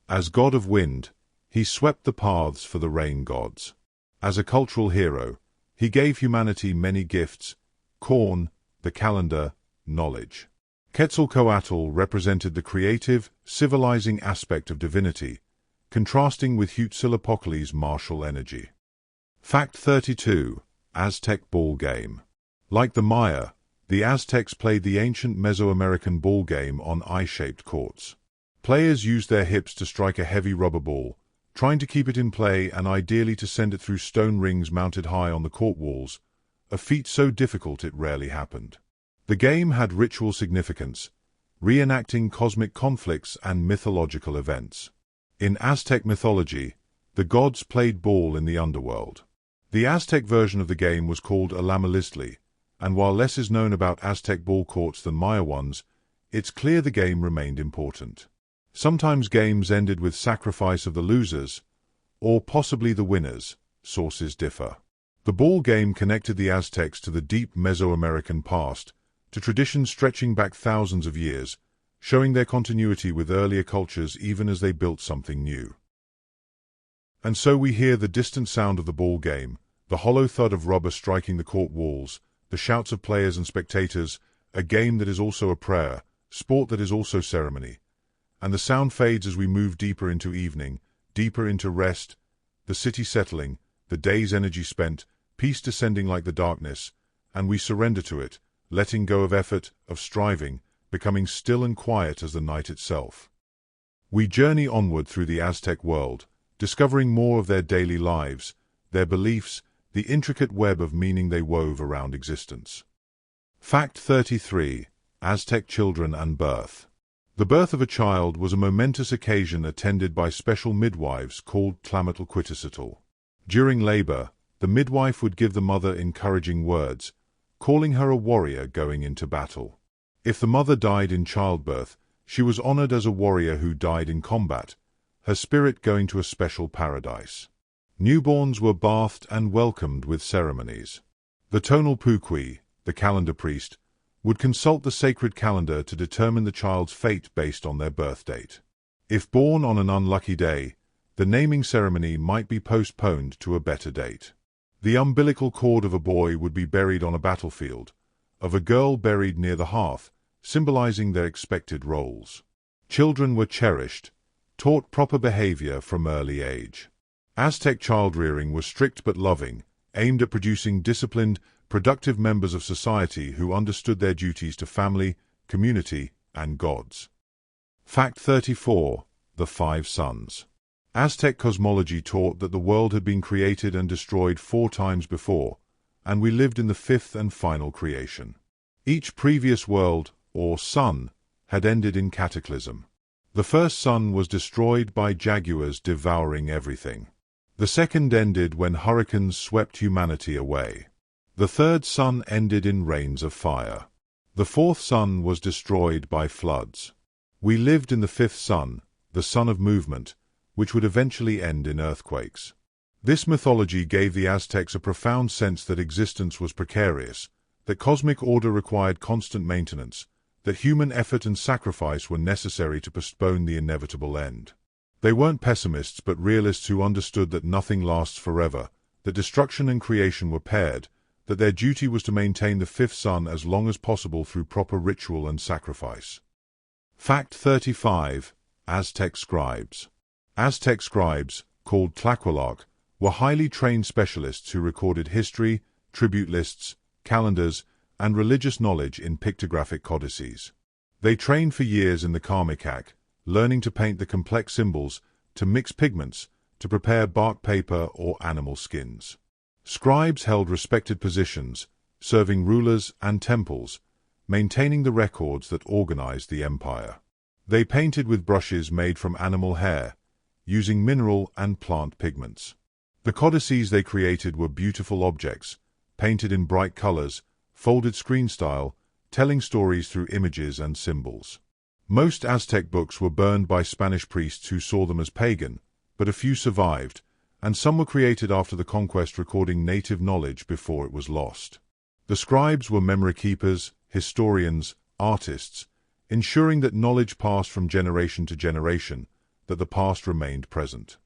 Speaker 1: As god of wind, he swept the paths for the rain gods. As a cultural hero, he gave humanity many gifts: corn, the calendar, knowledge. Quetzalcoatl represented the creative, civilizing aspect of divinity, contrasting with Huitzilopochtli's martial energy. Fact 32. Aztec ball game. Like the Maya, the Aztecs played the ancient Mesoamerican ball game on eye-shaped courts. Players used their hips to strike a heavy rubber ball, trying to keep it in play and ideally to send it through stone rings mounted high on the court walls, a feat so difficult it rarely happened. The game had ritual significance, reenacting cosmic conflicts and mythological events. In Aztec mythology, the gods played ball in the underworld. The Aztec version of the game was called Alamalistli, and while less is known about Aztec ball courts than Maya ones, it's clear the game remained important. Sometimes games ended with sacrifice of the losers, or possibly the winners. Sources differ. The ball game connected the Aztecs to the deep Mesoamerican past, to traditions stretching back thousands of years, showing their continuity with earlier cultures even as they built something new. And so we hear the distant sound of the ball game, the hollow thud of rubber striking the court walls, the shouts of players and spectators, a game that is also a prayer, sport that is also ceremony. And the sound fades as we move deeper into evening, deeper into rest, the city settling, the day's energy spent, peace descending like the darkness, and we surrender to it, letting go of effort, of striving, becoming still and quiet as the night itself. We journey onward through the Aztec world, discovering more of their daily lives, their beliefs, the intricate web of meaning they wove around existence. Fact 33. Aztec children and birth. The birth of a child was a momentous occasion attended by special midwives called Tlamatl. During labor, the midwife would give the mother encouraging words, calling her a warrior going into battle. If the mother died in childbirth, she was honored as a warrior who died in combat, her spirit going to a special paradise. Newborns were bathed and welcomed with ceremonies. The tonal pukui, the calendar priest, would consult the sacred calendar to determine the child's fate based on their birth date. If born on an unlucky day, the naming ceremony might be postponed to a better date. The umbilical cord of a boy would be buried on a battlefield, of a girl buried near the hearth, symbolizing their expected roles. Children were cherished, taught proper behavior from early age. Aztec child-rearing was strict but loving, aimed at producing disciplined, productive members of society who understood their duties to family, community, and gods. Fact 34. The Five Suns. Aztec cosmology taught that the world had been created and destroyed 4 times before, and we lived in the 5th and final creation. Each previous world, or sun, had ended in cataclysm. The first sun was destroyed by jaguars devouring everything. The second ended when hurricanes swept humanity away. The third sun ended in rains of fire. The fourth sun was destroyed by floods. We lived in the fifth sun, the sun of movement, which would eventually end in earthquakes. This mythology gave the Aztecs a profound sense that existence was precarious, that cosmic order required constant maintenance, that human effort and sacrifice were necessary to postpone the inevitable end. They weren't pessimists but realists who understood that nothing lasts forever, that destruction and creation were paired, that their duty was to maintain the fifth sun as long as possible through proper ritual and sacrifice. Fact 35. Aztec scribes. Aztec scribes, called Tlaquehuac, were highly trained specialists who recorded history, tribute lists, calendars, and religious knowledge in pictographic codices. They trained for years in the Karmikak, learning to paint the complex symbols, to mix pigments, to prepare bark paper or animal skins. Scribes held respected positions, serving rulers and temples, maintaining the records that organized the empire. They painted with brushes made from animal hair, using mineral and plant pigments. The codices they created were beautiful objects, painted in bright colors, folded screen style, telling stories through images and symbols. Most Aztec books were burned by Spanish priests who saw them as pagan, but a few survived, and some were created after the conquest recording native knowledge before it was lost. The scribes were memory keepers, historians, artists, ensuring that knowledge passed from generation to generation, that the past remained present.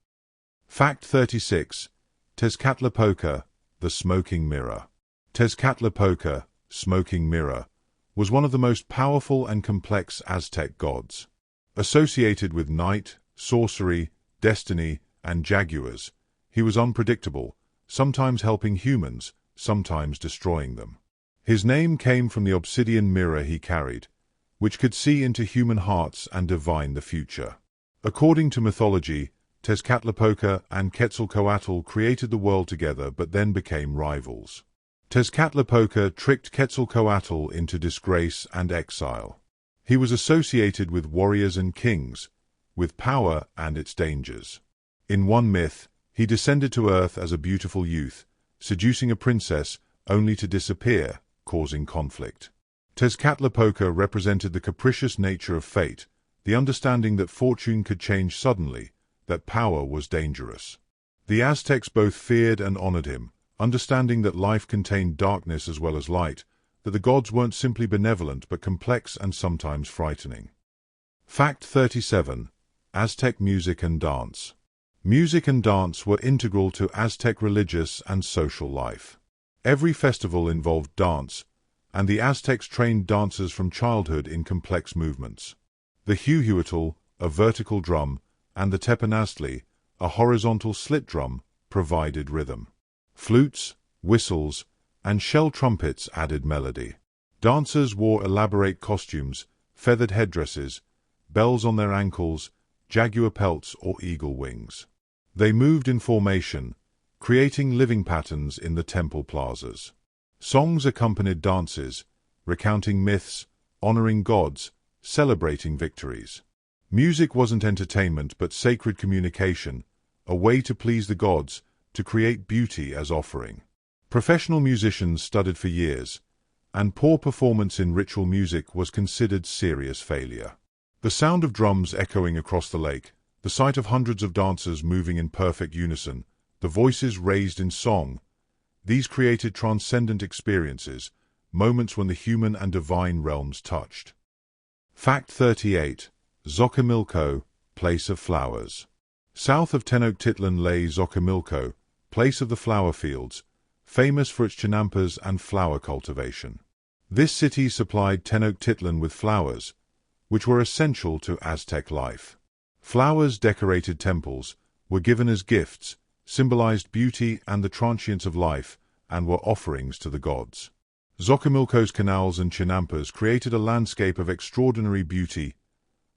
Speaker 1: Fact 36. Tezcatlipoca, the smoking mirror. Tezcatlipoca, smoking mirror, was one of the most powerful and complex Aztec gods. Associated with night, sorcery, destiny, and jaguars, he was unpredictable, sometimes helping humans, sometimes destroying them. His name came from the obsidian mirror he carried, which could see into human hearts and divine the future. According to mythology, Tezcatlipoca and Quetzalcoatl created the world together but then became rivals. Tezcatlipoca tricked Quetzalcoatl into disgrace and exile. He was associated with warriors and kings, with power and its dangers. In one myth, he descended to earth as a beautiful youth, seducing a princess only to disappear, causing conflict. Tezcatlipoca represented the capricious nature of fate, the understanding that fortune could change suddenly, that power was dangerous. The Aztecs both feared and honored him, understanding that life contained darkness as well as light, that the gods weren't simply benevolent but complex and sometimes frightening. Fact 37. Aztec music and dance. Music and dance were integral to Aztec religious and social life. Every festival involved dance, and the Aztecs trained dancers from childhood in complex movements. The huehuetl, a vertical drum, and the teponaztli, a horizontal slit drum, provided rhythm. Flutes, whistles, and shell trumpets added melody. Dancers wore elaborate costumes, feathered headdresses, bells on their ankles, jaguar pelts or eagle wings. They moved in formation, creating living patterns in the temple plazas. Songs accompanied dances, recounting myths, honoring gods, celebrating victories. Music wasn't entertainment but sacred communication, a way to please the gods, to create beauty as offering. Professional musicians studied for years, and poor performance in ritual music was considered serious failure. The sound of drums echoing across the lake, the sight of hundreds of dancers moving in perfect unison, the voices raised in song, these created transcendent experiences, moments when the human and divine realms touched. Fact 38. Xochimilco, place of flowers. South of Tenochtitlan lay Xochimilco, place of the flower fields, famous for its chinampas and flower cultivation. This city supplied Tenochtitlan with flowers, which were essential to Aztec life. Flowers decorated temples, were given as gifts, symbolized beauty and the transience of life, and were offerings to the gods. Xochimilco's canals and chinampas created a landscape of extraordinary beauty,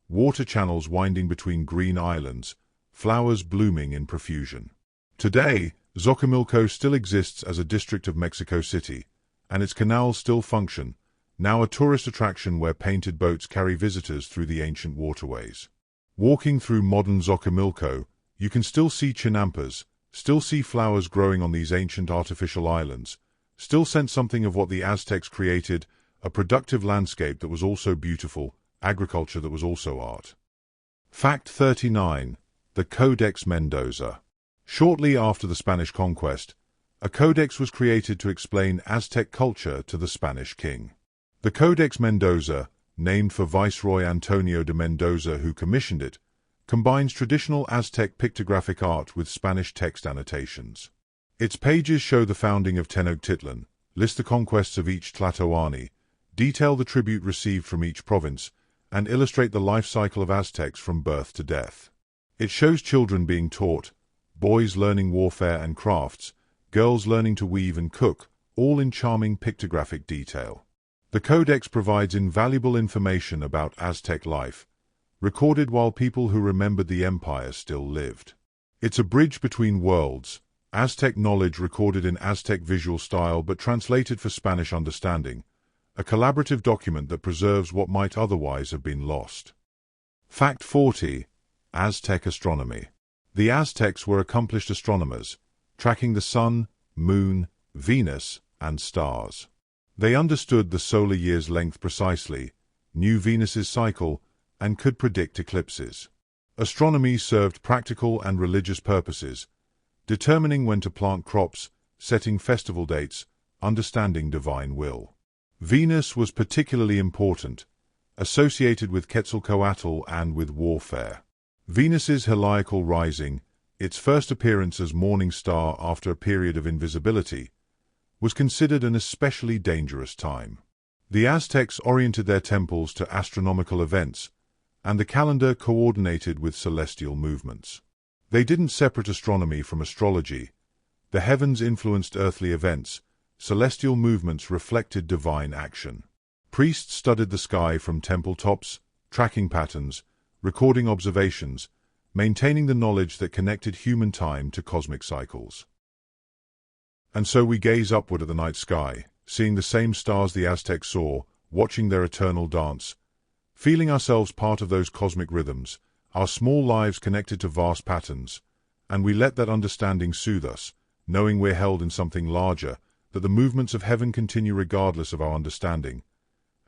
Speaker 1: water channels winding between green islands, flowers blooming in profusion. Today, Xochimilco still exists as a district of Mexico City, and its canals still function, now a tourist attraction where painted boats carry visitors through the ancient waterways. Walking through modern Xochimilco, you can still see chinampas, still see flowers growing on these ancient artificial islands, still sense something of what the Aztecs created, a productive landscape that was also beautiful, agriculture that was also art. Fact 39. The Codex Mendoza. Shortly after the Spanish conquest, a codex was created to explain Aztec culture to the Spanish king. The Codex Mendoza, named for Viceroy Antonio de Mendoza who commissioned it, combines traditional Aztec pictographic art with Spanish text annotations. Its pages show the founding of Tenochtitlan, list the conquests of each Tlatoani, detail the tribute received from each province, and illustrate the life cycle of Aztecs from birth to death. It shows children being taught, boys learning warfare and crafts, girls learning to weave and cook, all in charming pictographic detail. The Codex provides invaluable information about Aztec life, recorded while people who remembered the empire still lived. It's a bridge between worlds, Aztec knowledge recorded in Aztec visual style but translated for Spanish understanding, a collaborative document that preserves what might otherwise have been lost. Fact 40. Aztec astronomy. The Aztecs were accomplished astronomers, tracking the sun, moon, Venus, and stars. They understood the solar year's length precisely, knew Venus's cycle, and could predict eclipses. Astronomy served practical and religious purposes, determining when to plant crops, setting festival dates, understanding divine will. Venus was particularly important, associated with Quetzalcoatl and with warfare. Venus's heliacal rising, its first appearance as morning star after a period of invisibility, was considered an especially dangerous time. The Aztecs oriented their temples to astronomical events, and the calendar coordinated with celestial movements. They didn't separate astronomy from astrology. The heavens influenced earthly events, celestial movements reflected divine action. Priests studied the sky from temple tops, tracking patterns, recording observations, maintaining the knowledge that connected human time to cosmic cycles. And so we gaze upward at the night sky, seeing the same stars the Aztecs saw, watching their eternal dance, feeling ourselves part of those cosmic rhythms, our small lives connected to vast patterns, and we let that understanding soothe us, knowing we're held in something larger, that the movements of heaven continue regardless of our understanding,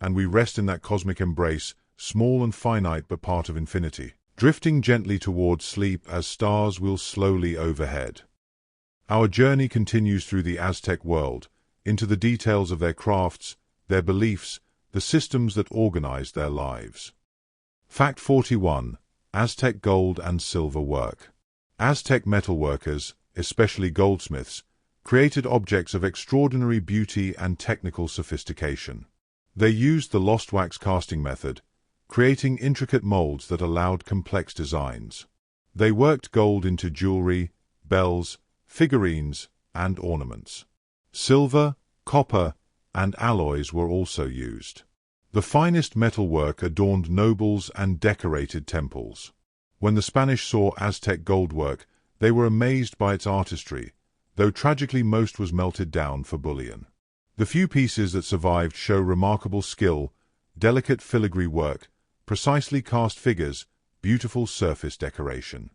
Speaker 1: and we rest in that cosmic embrace, small and finite but part of infinity, drifting gently towards sleep as stars wheel slowly overhead. Our journey continues through the Aztec world, into the details of their crafts, their beliefs, the systems that organized their lives. Fact 41. Aztec gold and silver work. Aztec metalworkers, especially goldsmiths, created objects of extraordinary beauty and technical sophistication. They used the lost wax casting method, creating intricate molds that allowed complex designs. They worked gold into jewelry, bells, figurines, and ornaments. Silver, copper, and alloys were also used. The finest metalwork adorned nobles and decorated temples. When the Spanish saw Aztec goldwork, they were amazed by its artistry, though tragically most was melted down for bullion. The few pieces that survived show remarkable skill, delicate filigree work, precisely cast figures, beautiful surface decoration.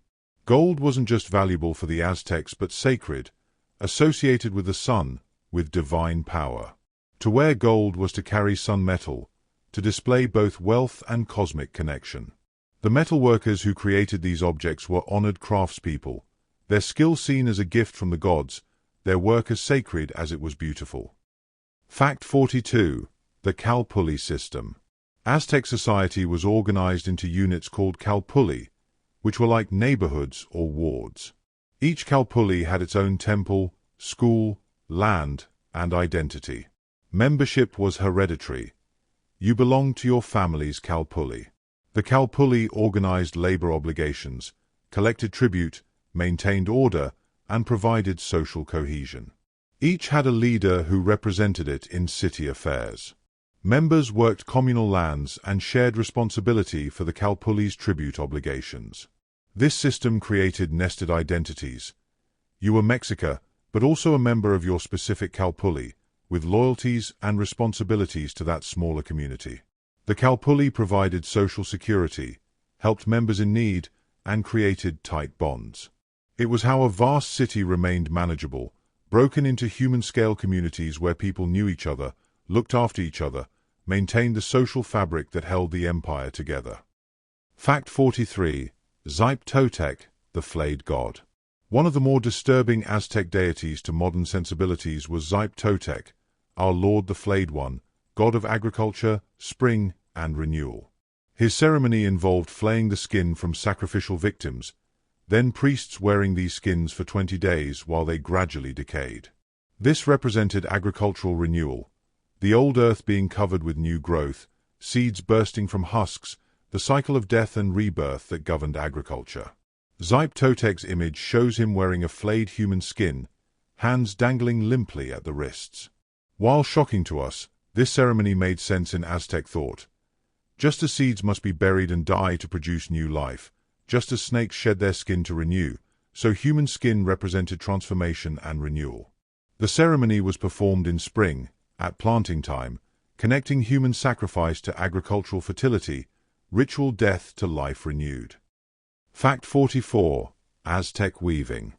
Speaker 1: Gold wasn't just valuable for the Aztecs but sacred, associated with the sun, with divine power. To wear gold was to carry sun metal, to display both wealth and cosmic connection. The metalworkers who created these objects were honored craftspeople, their skill seen as a gift from the gods, their work as sacred as it was beautiful. Fact 42. The Calpulli system. Aztec society was organized into units called calpulli, which were like neighborhoods or wards. Each calpulli had its own temple, school, land, and identity. Membership was hereditary. You belonged to your family's calpulli. The calpulli organized labor obligations, collected tribute, maintained order, and provided social cohesion. Each had a leader who represented it in city affairs. Members worked communal lands and shared responsibility for the calpulli's tribute obligations. This system created nested identities. You were Mexica, but also a member of your specific calpulli, with loyalties and responsibilities to that smaller community. The calpulli provided social security. helped members in need, and created tight bonds. It was how a vast city remained manageable, broken into human-scale communities where people knew each other, looked after each other, maintained the social fabric that held the empire together. Fact 43. Aztec, the flayed god. One of the more disturbing Aztec deities to modern sensibilities was Aztec, our Lord the Flayed One, god of agriculture, spring, and renewal. His ceremony involved flaying the skin from sacrificial victims, then priests wearing these skins for 20 days while they gradually decayed. This represented agricultural renewal, the old earth being covered with new growth, seeds bursting from husks, the cycle of death and rebirth that governed agriculture. Aztec's image shows him wearing a flayed human skin, hands dangling limply at the wrists. While shocking to us, this ceremony made sense in Aztec thought. Just as seeds must be buried and die to produce new life, just as snakes shed their skin to renew, so human skin represented transformation and renewal. The ceremony was performed in spring, at planting time, connecting human sacrifice to agricultural fertility, ritual death to life renewed. Fact 44. Aztec weaving.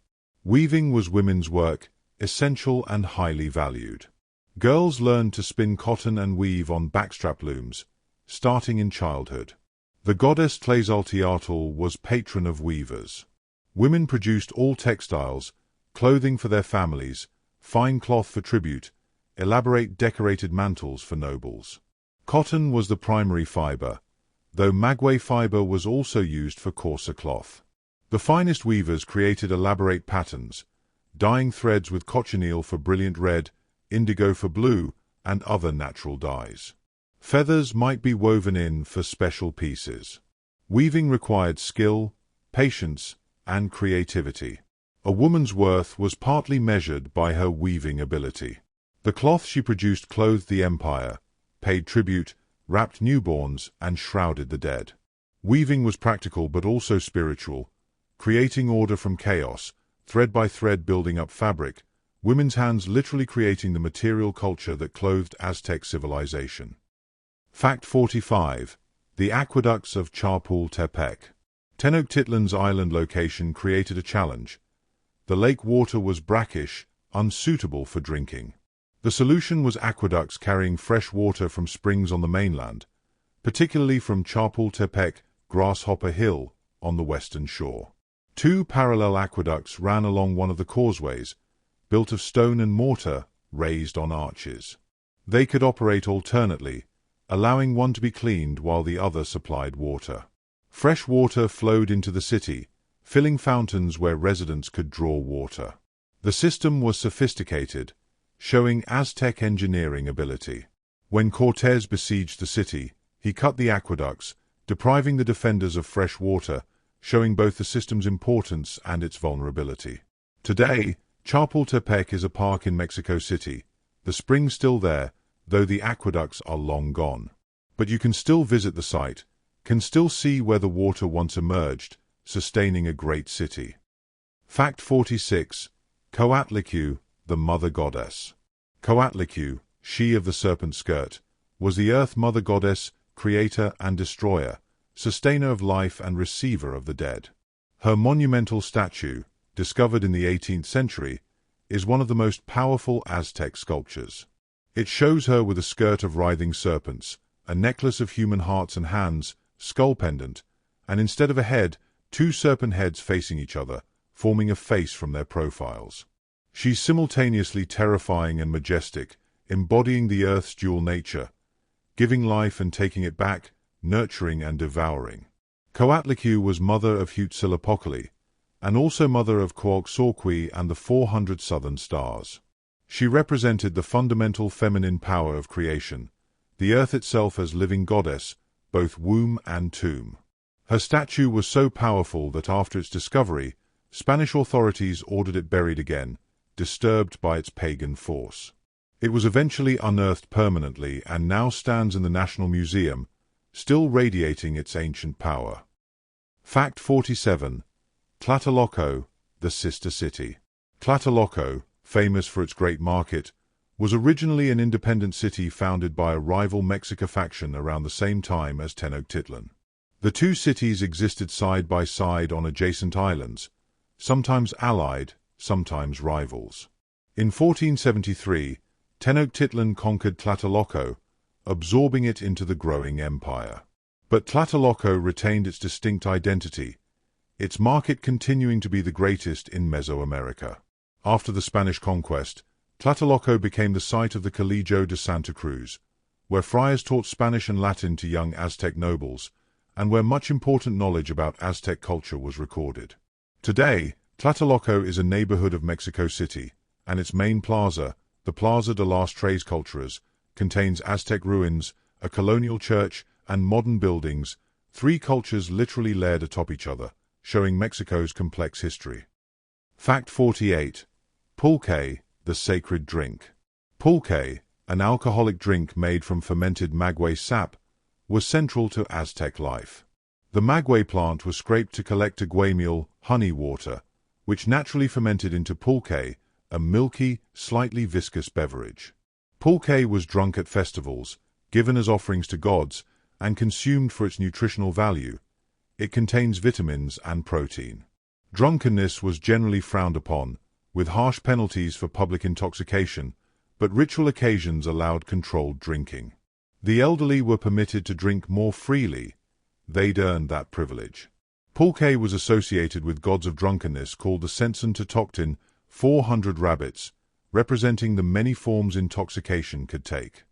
Speaker 1: Weaving was women's work, essential and highly valued. Girls learned to spin cotton and weave on backstrap looms, starting in childhood. The goddess Tlazolteotl was patron of weavers. Women produced all textiles, clothing for their families, fine cloth for tribute, elaborate decorated mantles for nobles. Cotton was the primary fiber, though maguey fiber was also used for coarser cloth. The finest weavers created elaborate patterns, dyeing threads with cochineal for brilliant red, indigo for blue, and other natural dyes. Feathers might be woven in for special pieces. Weaving required skill, patience, and creativity. A woman's worth was partly measured by her weaving ability. The cloth she produced clothed the empire, paid tribute, wrapped newborns, and shrouded the dead. Weaving was practical but also spiritual, creating order from chaos, thread by thread building up fabric, women's hands literally creating the material culture that clothed Aztec civilization. Fact 45. The aqueducts of Chapultepec. Tenochtitlan's island location created a challenge. The lake water was brackish, unsuitable for drinking. The solution was aqueducts carrying fresh water from springs on the mainland, particularly from Chapultepec, Grasshopper Hill, on the western shore. 2 parallel aqueducts ran along one of the causeways, built of stone and mortar, raised on arches. They could operate alternately, allowing one to be cleaned while the other supplied water. Fresh water flowed into the city, filling fountains where residents could draw water. The system was sophisticated, showing Aztec engineering ability. When Cortés besieged the city, he cut the aqueducts, depriving the defenders of fresh water, showing both the system's importance and its vulnerability. Today, Chapultepec is a park in Mexico City, the springs still there, though the aqueducts are long gone. But you can still visit the site, can still see where the water once emerged, sustaining a great city. Fact 46. Coatlicue, the mother goddess. Coatlicue, she of the serpent skirt, was the earth mother goddess, creator and destroyer, sustainer of life and receiver of the dead. Her monumental statue, discovered in the 18th century, is one of the most powerful Aztec sculptures. It shows her with a skirt of writhing serpents, a necklace of human hearts and hands, skull pendant, and instead of a head, 2 serpent heads facing each other, forming a face from their profiles. She's simultaneously terrifying and majestic, embodying the earth's dual nature, giving life and taking it back, nurturing and devouring. Coatlicue was mother of Huitzilopochtli, and also mother of Coaxauqui and the 400 southern stars. She represented the fundamental feminine power of creation, the earth itself as living goddess, both womb and tomb. Her statue was so powerful that after its discovery, Spanish authorities ordered it buried again, disturbed by its pagan force. It was eventually unearthed permanently and now stands in the National Museum, still radiating its ancient power. Fact 47. Tlatelolco, the sister city. Tlatelolco, famous for its great market, was originally an independent city founded by a rival Mexica faction around the same time as Tenochtitlan. The two cities existed side by side on adjacent islands, sometimes allied, sometimes rivals. In 1473, Tenochtitlan conquered Tlatelolco, absorbing it into the growing empire. But Tlatelolco retained its distinct identity, its market continuing to be the greatest in Mesoamerica. After the Spanish conquest, Tlatelolco became the site of the Colegio de Santa Cruz, where friars taught Spanish and Latin to young Aztec nobles, and where much important knowledge about Aztec culture was recorded. Today, Tlatelolco is a neighborhood of Mexico City, and its main plaza, the Plaza de las Tres Culturas, contains Aztec ruins, a colonial church, and modern buildings, three cultures literally layered atop each other, showing Mexico's complex history. Fact 48. Pulque, the sacred drink. Pulque, an alcoholic drink made from fermented maguey sap, was central to Aztec life. The maguey plant was scraped to collect aguay meal, honey water, which naturally fermented into pulque, a milky, slightly viscous beverage. Pulque was drunk at festivals, given as offerings to gods, and consumed for its nutritional value. It contains vitamins and protein. Drunkenness was generally frowned upon, with harsh penalties for public intoxication, but ritual occasions allowed controlled drinking. The elderly were permitted to drink more freely. They'd earned that privilege. Pulque was associated with gods of drunkenness called the Sensen Totoctin, 400 rabbits, representing the many forms intoxication could take.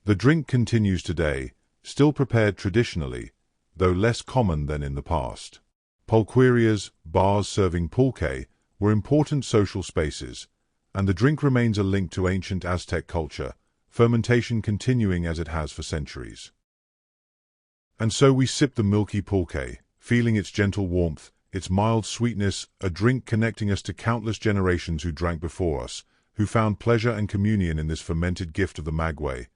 Speaker 1: The drink continues today, still prepared traditionally, though less common than in the past. Pulquerias, bars serving pulque, were important social spaces, and the drink remains a link to ancient Aztec culture, fermentation continuing as it has for centuries. And so we sip the milky pulque, feeling its gentle warmth, its mild sweetness, a drink connecting us to countless generations who drank before us, who found pleasure and communion in this fermented gift of the maguey,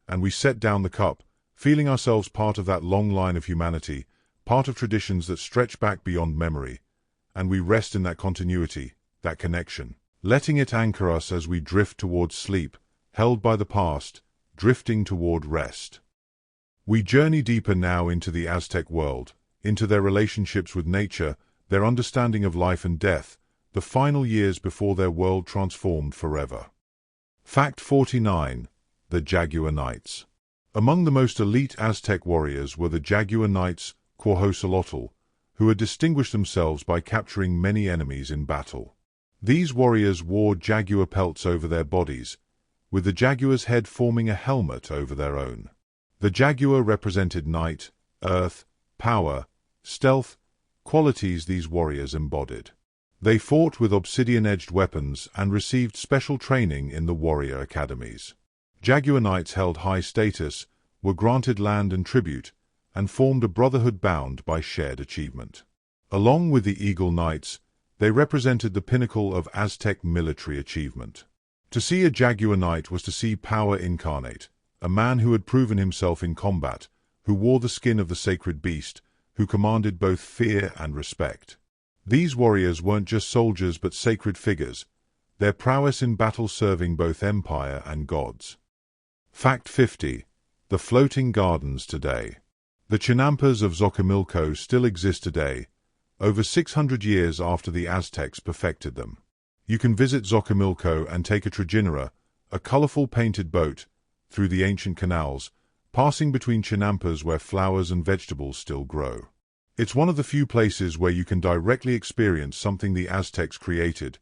Speaker 1: and we set down the cup, feeling ourselves part of that long line of humanity, part of traditions that stretch back beyond memory, and we rest in that continuity, that connection, letting it anchor us as we drift towards sleep, held by the past, drifting toward rest. We journey deeper now into the Aztec world, into their relationships with nature, their understanding of life and death, the final years before their world transformed forever. Fact 49. The Jaguar Knights. Among the most elite Aztec warriors were the Jaguar Knights, Quetzalcoatl, who had distinguished themselves by capturing many enemies in battle. These warriors wore jaguar pelts over their bodies, with the jaguar's head forming a helmet over their own. The jaguar represented night, earth, power, stealth, qualities these warriors embodied. They fought with obsidian-edged weapons and received special training in the warrior academies. Jaguar Knights held high status, were granted land and tribute, and formed a brotherhood bound by shared achievement. Along with the Eagle Knights, they represented the pinnacle of Aztec military achievement. To see a Jaguar Knight was to see power incarnate, a man who had proven himself in combat, who wore the skin of the sacred beast, who commanded both fear and respect. These warriors weren't just soldiers but sacred figures, their prowess in battle serving both empire and gods. Fact 50. The floating gardens today. The Chinampas of Xochimilco still exist today, over 600 years after the Aztecs perfected them. You can visit Xochimilco and take a trajinera, a colorful painted boat, through the ancient canals, passing between chinampas where flowers and vegetables still grow. It's one of the few places where you can directly experience something the Aztecs created,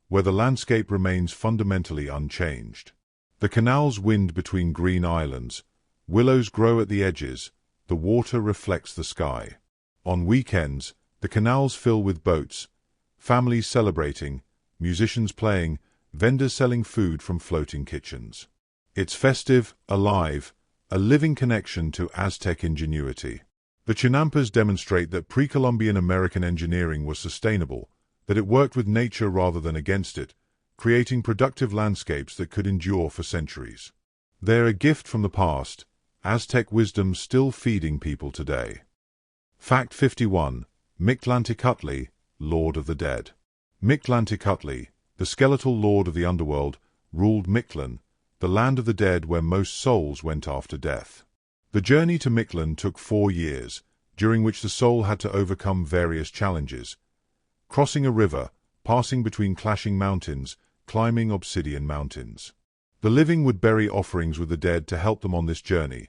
Speaker 1: where the landscape remains fundamentally unchanged. The canals wind between green islands, willows grow at the edges, the water reflects the sky. On weekends, the canals fill with boats, families celebrating, musicians playing, vendors selling food from floating kitchens. It's festive, alive, a living connection to Aztec ingenuity. The Chinampas demonstrate that pre-Columbian American engineering was sustainable, that it worked with nature rather than against it, creating productive landscapes that could endure for centuries. They're a gift from the past, Aztec wisdom still feeding people today. Fact 51. Mictlantecuhtli, Lord of the Dead. Mictlantecuhtli, the skeletal lord of the underworld, ruled Mictlan, the land of the dead where most souls went after death. The journey to Mictlan took 4 years, during which the soul had to overcome various challenges: crossing a river, passing between clashing mountains, climbing obsidian mountains. The living would bury offerings with the dead to help them on this journey.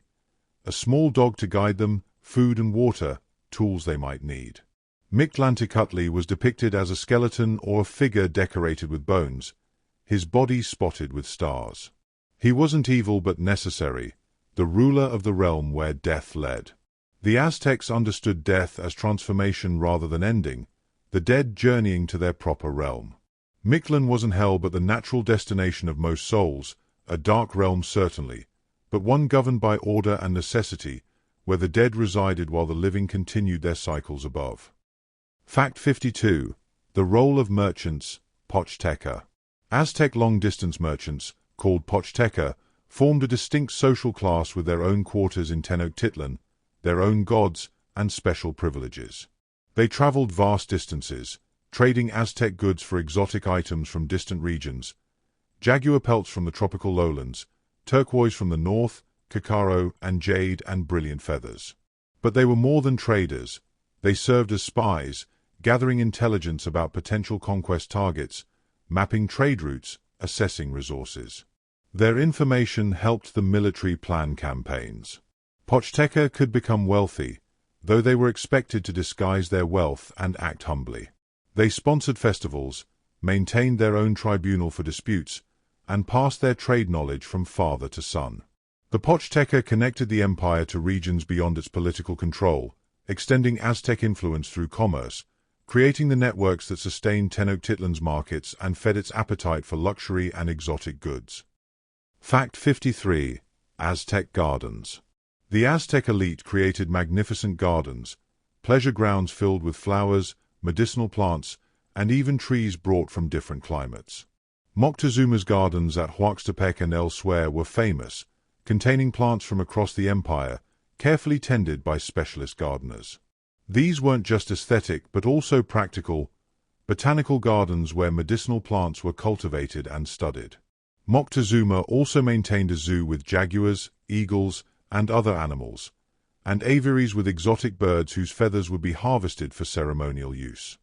Speaker 1: A small dog to guide them, food and water, tools they might need. Mictlantecuhtli was depicted as a skeleton or a figure decorated with bones, his body spotted with stars. He wasn't evil but necessary, the ruler of the realm where death led. The Aztecs understood death as transformation rather than ending, the dead journeying to their proper realm. Mictlan wasn't hell but the natural destination of most souls, a dark realm certainly, but one governed by order and necessity, where the dead resided while the living continued their cycles above. Fact 52. The role of merchants, Pochteca. Aztec long-distance merchants, called Pochteca, formed a distinct social class with their own quarters in Tenochtitlan, their own gods, and special privileges. They traveled vast distances, trading Aztec goods for exotic items from distant regions, jaguar pelts from the tropical lowlands, turquoise from the north, cacao and jade and brilliant feathers. But they were more than traders. They served as spies, gathering intelligence about potential conquest targets, mapping trade routes, assessing resources. Their information helped the military plan campaigns. Pochteca could become wealthy, though they were expected to disguise their wealth and act humbly. They sponsored festivals, maintained their own tribunal for disputes, and passed their trade knowledge from father to son. The Pochteca connected the empire to regions beyond its political control, extending Aztec influence through commerce, creating the networks that sustained Tenochtitlan's markets and fed its appetite for luxury and exotic goods. Fact 53. Aztec Gardens. The Aztec elite created magnificent gardens, pleasure grounds filled with flowers, medicinal plants, and even trees brought from different climates. Moctezuma's gardens at Huaxtepec and elsewhere were famous, containing plants from across the empire, carefully tended by specialist gardeners. These weren't just aesthetic but also practical, botanical gardens where medicinal plants were cultivated and studied. Moctezuma also maintained a zoo with jaguars, eagles, and other animals, and aviaries with exotic birds whose feathers would be harvested for ceremonial use.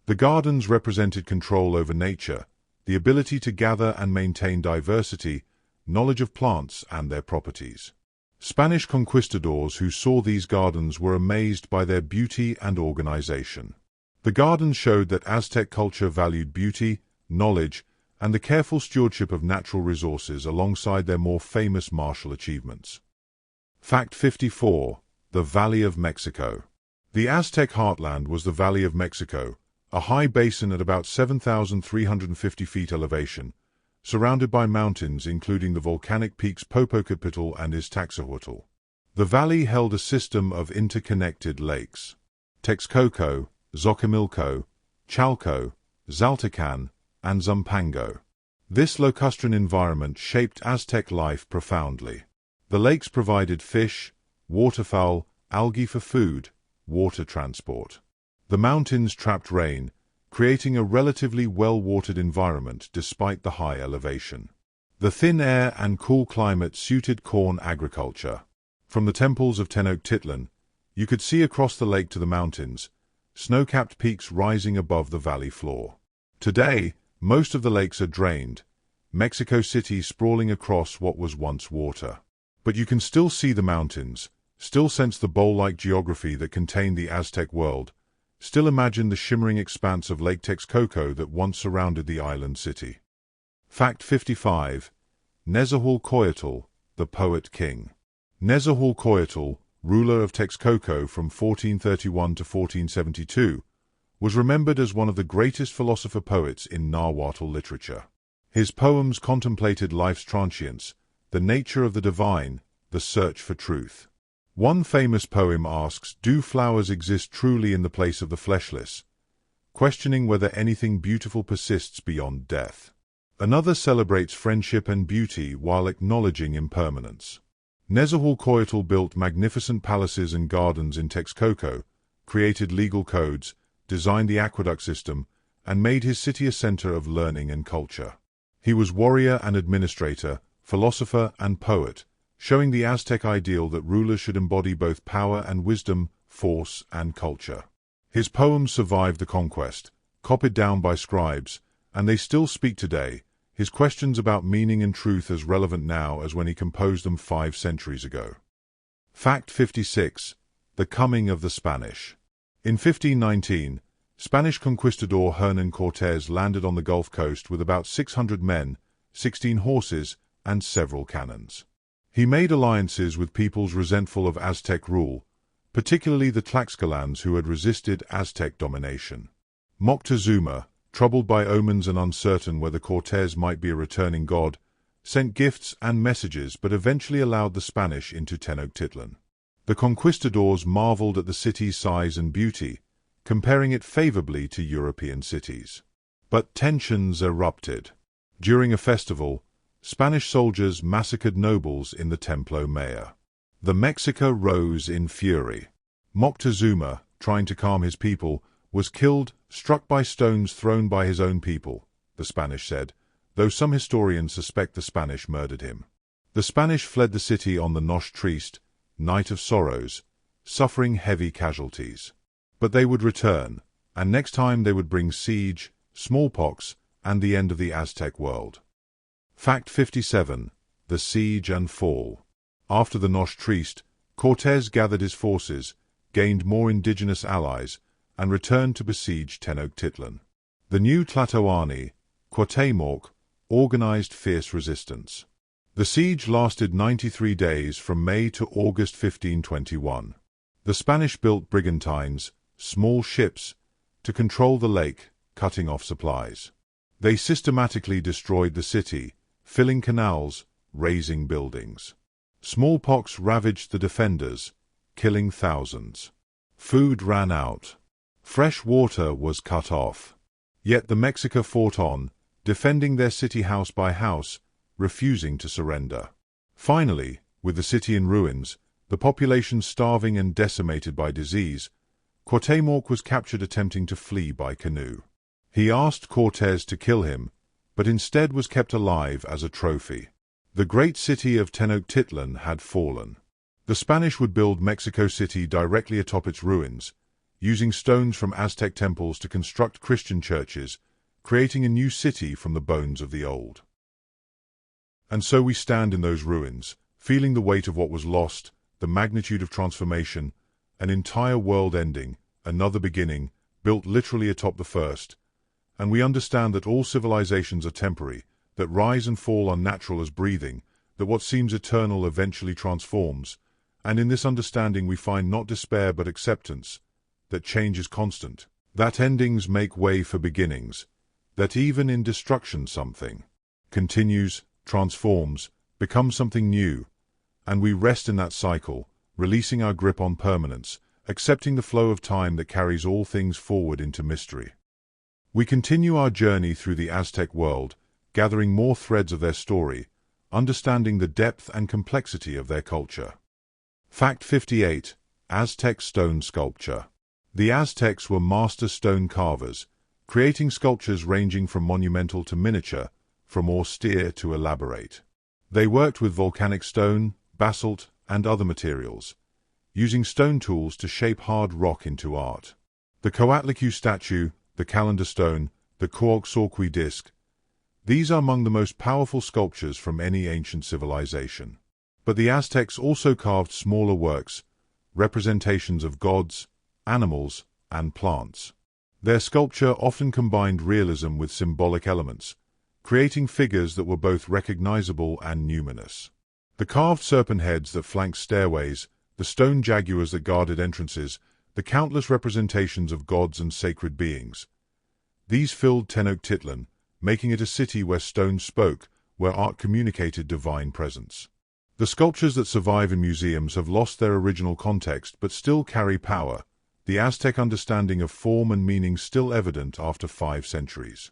Speaker 1: The gardens represented control over nature, the ability to gather and maintain diversity, knowledge of plants and their properties. Spanish conquistadors who saw these gardens were amazed by their beauty and organization. The gardens showed that Aztec culture valued beauty, knowledge, and the careful stewardship of natural resources alongside their more famous martial achievements. Fact 54. The Valley of Mexico. The Aztec heartland was the Valley of Mexico, a high basin at about 7,350 feet elevation, surrounded by mountains including the volcanic peaks Popocatépetl and Iztaccíhuatl. The valley held a system of interconnected lakes: Texcoco, Xochimilco, Chalco, Xaltecan, and Zumpango. This lacustrine environment shaped Aztec life profoundly. The lakes provided fish, waterfowl, algae for food, water transport. The mountains trapped rain, creating a relatively well-watered environment despite the high elevation. The thin air and cool climate suited corn agriculture. From the temples of Tenochtitlan, you could see across the lake to the mountains, snow-capped peaks rising above the valley floor. Today, most of the lakes are drained, Mexico City sprawling across what was once water. But you can still see the mountains, still sense the bowl-like geography that contained the Aztec world, still imagine the shimmering expanse of Lake Texcoco that once surrounded the island city. Fact 55. Nezahualcóyotl, the Poet King. Nezahualcóyotl, ruler of Texcoco from 1431 to 1472, was remembered as one of the greatest philosopher-poets in Nahuatl literature. His poems contemplated life's transience, the nature of the divine, the search for truth. One famous poem asks, "Do flowers exist truly in the place of the fleshless?" questioning whether anything beautiful persists beyond death. Another celebrates friendship and beauty while acknowledging impermanence. Nezahualcóyotl built magnificent palaces and gardens in Texcoco, created legal codes, designed the aqueduct system, and made his city a center of learning and culture. He was warrior and administrator, philosopher and poet, showing the Aztec ideal that rulers should embody both power and wisdom, force, and culture. His poems survived the conquest, copied down by scribes, and they still speak today, his questions about meaning and truth as relevant now as when he composed them 5 centuries ago. Fact 56. The coming of the Spanish. In 1519, Spanish conquistador Hernán Cortés landed on the Gulf Coast with about 600 men, 16 horses, and several cannons. He made alliances with peoples resentful of Aztec rule, particularly the Tlaxcalans who had resisted Aztec domination. Moctezuma, troubled by omens and uncertain whether Cortés might be a returning god, sent gifts and messages but eventually allowed the Spanish into Tenochtitlan. The conquistadors marveled at the city's size and beauty, comparing it favorably to European cities. But tensions erupted. During a festival, Spanish soldiers massacred nobles in the Templo Mayor. The Mexica rose in fury. Moctezuma, trying to calm his people, was killed, struck by stones thrown by his own people, the Spanish said, though some historians suspect the Spanish murdered him. The Spanish fled the city on the Noche Triste, Night of Sorrows, suffering heavy casualties. But they would return, and next time they would bring siege, smallpox, and the end of the Aztec world. Fact 57. The Siege and Fall. After the Noche Triste, Cortés gathered his forces, gained more indigenous allies, and returned to besiege Tenochtitlan. The new Tlatoani, Cuauhtémoc, organized fierce resistance. The siege lasted 93 days from May to August 1521. The Spanish built brigantines, small ships, to control the lake, cutting off supplies. They systematically destroyed the city, filling canals, razing buildings. Smallpox ravaged the defenders, killing thousands. Food ran out. Fresh water was cut off. Yet the Mexica fought on, defending their city house by house, refusing to surrender. Finally, with the city in ruins, the population starving and decimated by disease, Cuauhtémoc was captured attempting to flee by canoe. He asked Cortés to kill him, but instead was kept alive as a trophy. The great city of Tenochtitlan had fallen. The Spanish would build Mexico City directly atop its ruins, using stones from Aztec temples to construct Christian churches, creating a new city from the bones of the old. And so we stand in those ruins, feeling the weight of what was lost, the magnitude of transformation, an entire world ending, another beginning, built literally atop the first, and we understand that all civilizations are temporary, that rise and fall are natural as breathing, that what seems eternal eventually transforms, and in this understanding we find not despair but acceptance, that change is constant, that endings make way for beginnings, that even in destruction something continues, transforms, becomes something new, and we rest in that cycle, releasing our grip on permanence, accepting the flow of time that carries all things forward into mystery. We continue our journey through the Aztec world, gathering more threads of their story, understanding the depth and complexity of their culture. Fact 58. Aztec stone sculpture. The Aztecs were master stone carvers, creating sculptures ranging from monumental to miniature, from austere to elaborate. They worked with volcanic stone, basalt, and other materials, using stone tools to shape hard rock into art. The Coatlicue statue, the calendar stone, the Coaxauqui disc, these are among the most powerful sculptures from any ancient civilization. But the Aztecs also carved smaller works, representations of gods, animals, and plants. Their sculpture often combined realism with symbolic elements, creating figures that were both recognizable and numinous. The carved serpent heads that flanked stairways, the stone jaguars that guarded entrances, the countless representations of gods and sacred beings. These filled Tenochtitlan, making it a city where stone spoke, where art communicated divine presence. The sculptures that survive in museums have lost their original context but still carry power, the Aztec understanding of form and meaning still evident after 5 centuries.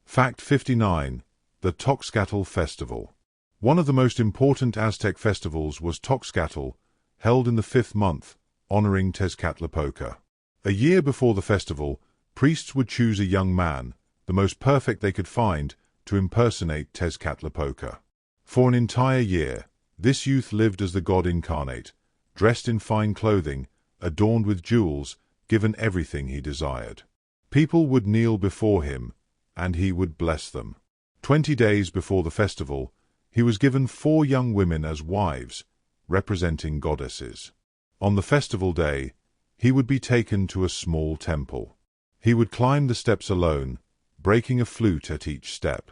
Speaker 1: Fact 59. The Toxcatl Festival. One of the most important Aztec festivals was Toxcatl, held in the 5th month, honoring Tezcatlipoca. A year before the festival, priests would choose a young man, the most perfect they could find, to impersonate Tezcatlipoca. For an entire year, this youth lived as the god incarnate, dressed in fine clothing, adorned with jewels, given everything he desired. People would kneel before him, and he would bless them. 20 days before the festival, he was given 4 young women as wives, representing goddesses. On the festival day, he would be taken to a small temple. He would climb the steps alone, breaking a flute at each step.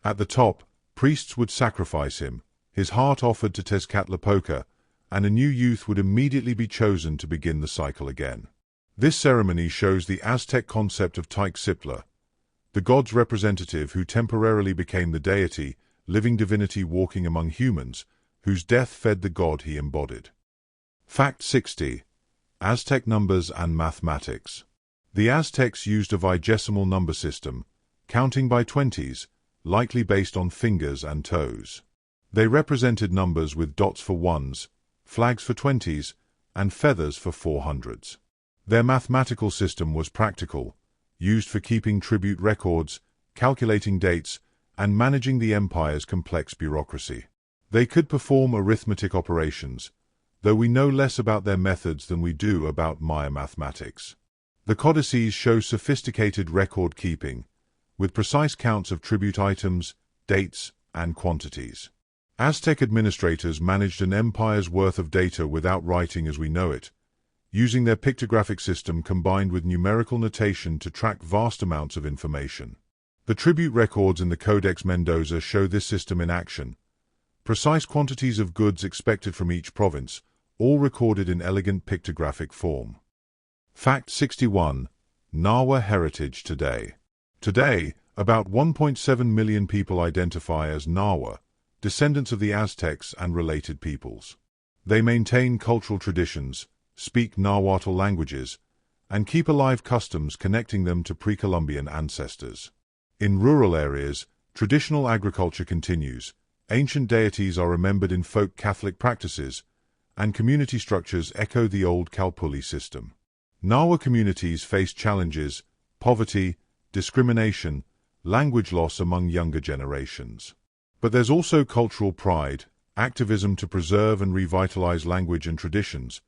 Speaker 1: At the top, priests would sacrifice him, his heart offered to Tezcatlipoca, and a new youth would immediately be chosen to begin the cycle again. This ceremony shows the Aztec concept of Tezcatlipoca, the god's representative who temporarily became the deity, living divinity walking among humans, whose death fed the god he embodied. Fact 60. Aztec numbers and mathematics. The Aztecs used a vigesimal number system, counting by 20s, likely based on fingers and toes. They represented numbers with dots for 1s, flags for 20s, and feathers for 400s. Their mathematical system was practical, used for keeping tribute records, calculating dates, and managing the empire's complex bureaucracy. They could perform arithmetic operations, though we know less about their methods than we do about Maya mathematics. The codices show sophisticated record-keeping, with precise counts of tribute items, dates, and quantities. Aztec administrators managed an empire's worth of data without writing as we know it, using their pictographic system combined with numerical notation to track vast amounts of information. The tribute records in the Codex Mendoza show this system in action. Precise quantities of goods expected from each province, all recorded in elegant pictographic form. Fact 61. Nahua heritage today. Today, about 1.7 million people identify as Nahua, descendants of the Aztecs and related peoples. They maintain cultural traditions, speak Nahuatl languages, and keep alive customs connecting them to pre-Columbian ancestors. In rural areas, traditional agriculture continues, ancient deities are remembered in folk Catholic practices, and community structures echo the old Calpulli system. Nahua communities face challenges, poverty, discrimination, language loss among younger generations. But there's also cultural pride, activism to preserve and revitalize language and traditions,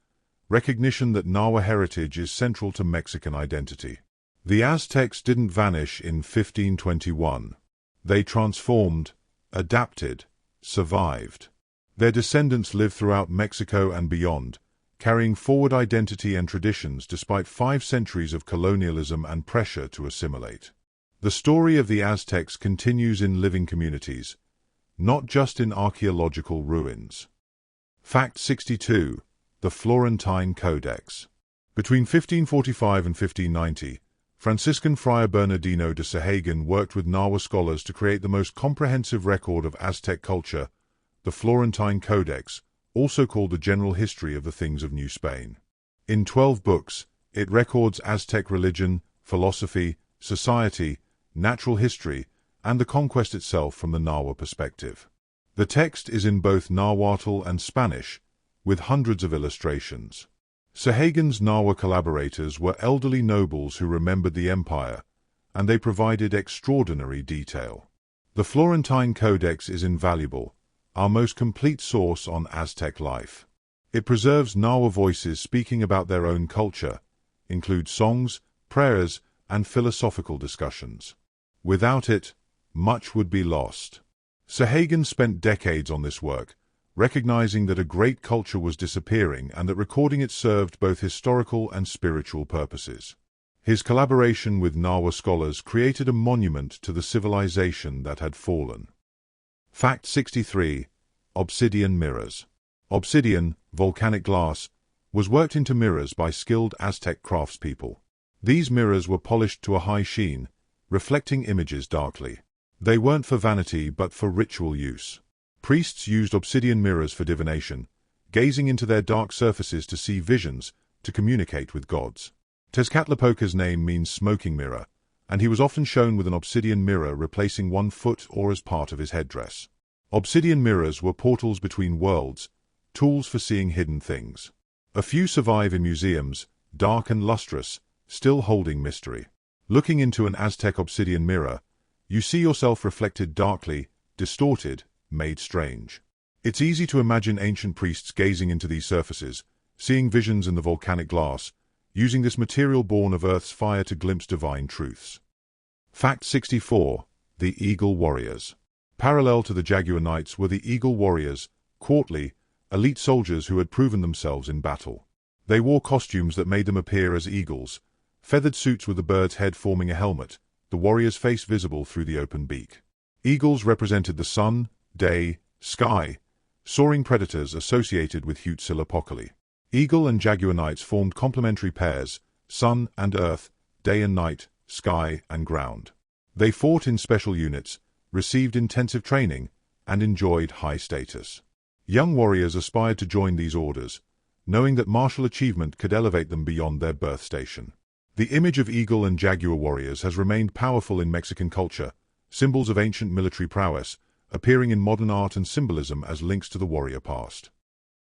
Speaker 1: recognition that Nahua heritage is central to Mexican identity. The Aztecs didn't vanish in 1521. They transformed, adapted, survived. Their descendants live throughout Mexico and beyond, carrying forward identity and traditions despite 5 centuries of colonialism and pressure to assimilate. The story of the Aztecs continues in living communities, not just in archaeological ruins. Fact 62. The Florentine Codex. Between 1545 and 1590, Franciscan Friar Bernardino de Sahagun worked with Nahua scholars to create the most comprehensive record of Aztec culture, the Florentine Codex, also called the General History of the Things of New Spain. In 12 books, it records Aztec religion, philosophy, society, natural history, and the conquest itself from the Nahua perspective. The text is in both Nahuatl and Spanish, with hundreds of illustrations. Sahagun's Nahua collaborators were elderly nobles who remembered the empire, and they provided extraordinary detail. The Florentine Codex is invaluable, our most complete source on Aztec life. It preserves Nahua voices speaking about their own culture, includes songs, prayers, and philosophical discussions. Without it, much would be lost. Sahagun spent decades on this work, recognizing that a great culture was disappearing and that recording it served both historical and spiritual purposes. His collaboration with Nahua scholars created a monument to the civilization that had fallen. Fact 63. Obsidian mirrors. Obsidian, volcanic glass, was worked into mirrors by skilled Aztec craftspeople. These mirrors were polished to a high sheen, reflecting images darkly. They weren't for vanity but for ritual use. Priests used obsidian mirrors for divination, gazing into their dark surfaces to see visions, to communicate with gods. Tezcatlipoca's name means smoking mirror, and he was often shown with an obsidian mirror replacing one foot or as part of his headdress. Obsidian mirrors were portals between worlds, tools for seeing hidden things. A few survive in museums, dark and lustrous, still holding mystery. Looking into an Aztec obsidian mirror, you see yourself reflected darkly, distorted, made strange. It's easy to imagine ancient priests gazing into these surfaces, seeing visions in the volcanic glass, using this material born of Earth's fire to glimpse divine truths. Fact 64. The Eagle Warriors. Parallel to the Jaguar Knights were the Eagle Warriors, courtly, elite soldiers who had proven themselves in battle. They wore costumes that made them appear as eagles, feathered suits with the bird's head forming a helmet, the warrior's face visible through the open beak. Eagles represented the sun, day, sky, soaring predators associated with Huitzilopochtli. Eagle and Jaguar Knights formed complementary pairs, sun and earth, day and night, sky and ground. They fought in special units, received intensive training, and enjoyed high status. Young warriors aspired to join these orders, knowing that martial achievement could elevate them beyond their birth station. The image of eagle and jaguar warriors has remained powerful in Mexican culture, symbols of ancient military prowess, appearing in modern art and symbolism as links to the warrior past.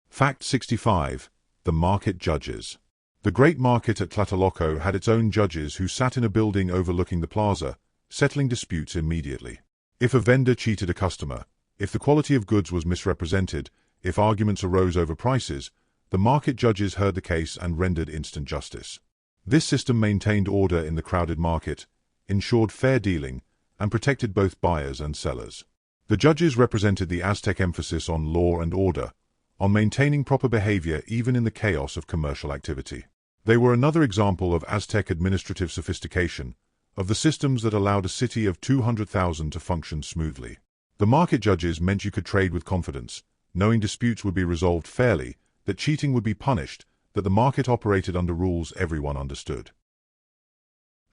Speaker 1: Fact 65. The Market Judges. The Great Market at Tlatelolco had its own judges who sat in a building overlooking the plaza, settling disputes immediately. If a vendor cheated a customer, if the quality of goods was misrepresented, if arguments arose over prices, the market judges heard the case and rendered instant justice. This system maintained order in the crowded market, ensured fair dealing, and protected both buyers and sellers. The judges represented the Aztec emphasis on law and order, on maintaining proper behavior even in the chaos of commercial activity. They were another example of Aztec administrative sophistication, of the systems that allowed a city of 200,000 to function smoothly. The market judges meant you could trade with confidence, knowing disputes would be resolved fairly, that cheating would be punished, that the market operated under rules everyone understood.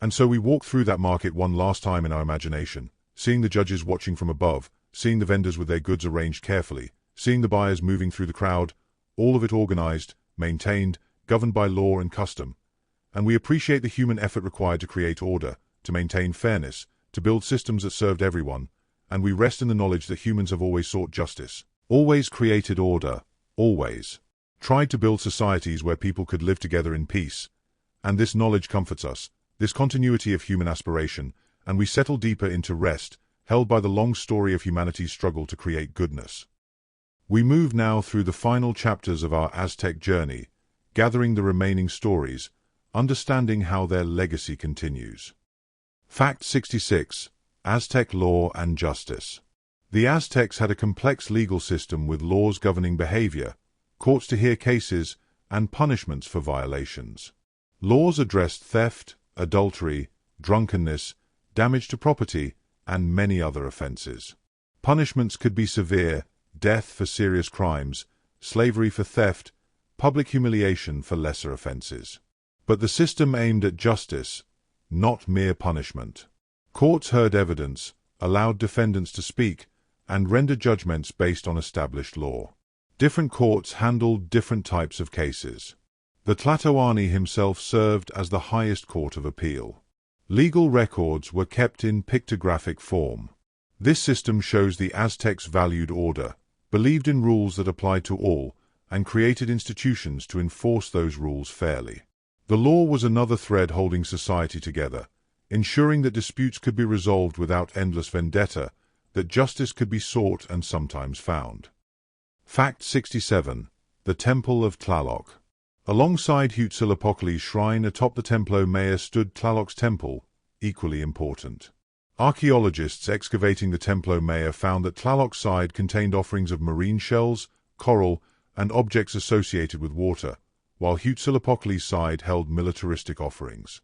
Speaker 1: And so we walked through that market one last time in our imagination, seeing the judges watching from above, seeing the vendors with their goods arranged carefully, seeing the buyers moving through the crowd, all of it organized, maintained, governed by law and custom. And we appreciate the human effort required to create order, to maintain fairness, to build systems that served everyone, and we rest in the knowledge that humans have always sought justice, always created order, always tried to build societies where people could live together in peace. And this knowledge comforts us, this continuity of human aspiration, and we settle deeper into rest, held by the long story of humanity's struggle to create goodness. We move now through the final chapters of our Aztec journey, gathering the remaining stories, understanding how their legacy continues. Fact 66. Aztec Law and Justice. The Aztecs had a complex legal system with laws governing behavior, courts to hear cases, and punishments for violations. Laws addressed theft, adultery, drunkenness, damage to property, and many other offenses. Punishments could be severe: death for serious crimes, slavery for theft, public humiliation for lesser offenses. But the system aimed at justice, not mere punishment. Courts heard evidence, allowed defendants to speak, and rendered judgments based on established law. Different courts handled different types of cases. The Tlatoani himself served as the highest court of appeal. Legal records were kept in pictographic form. This system shows the Aztecs valued order, believed in rules that applied to all, and created institutions to enforce those rules fairly. The law was another thread holding society together, ensuring that disputes could be resolved without endless vendetta, that justice could be sought and sometimes found. Fact 67. The Temple of Tlaloc. Alongside Huitzilopochtli's shrine atop the Templo Mayor stood Tlaloc's temple, equally important. Archaeologists excavating the Templo Mayor found that Tlaloc's side contained offerings of marine shells, coral, and objects associated with water, while Huitzilopochtli's side held militaristic offerings.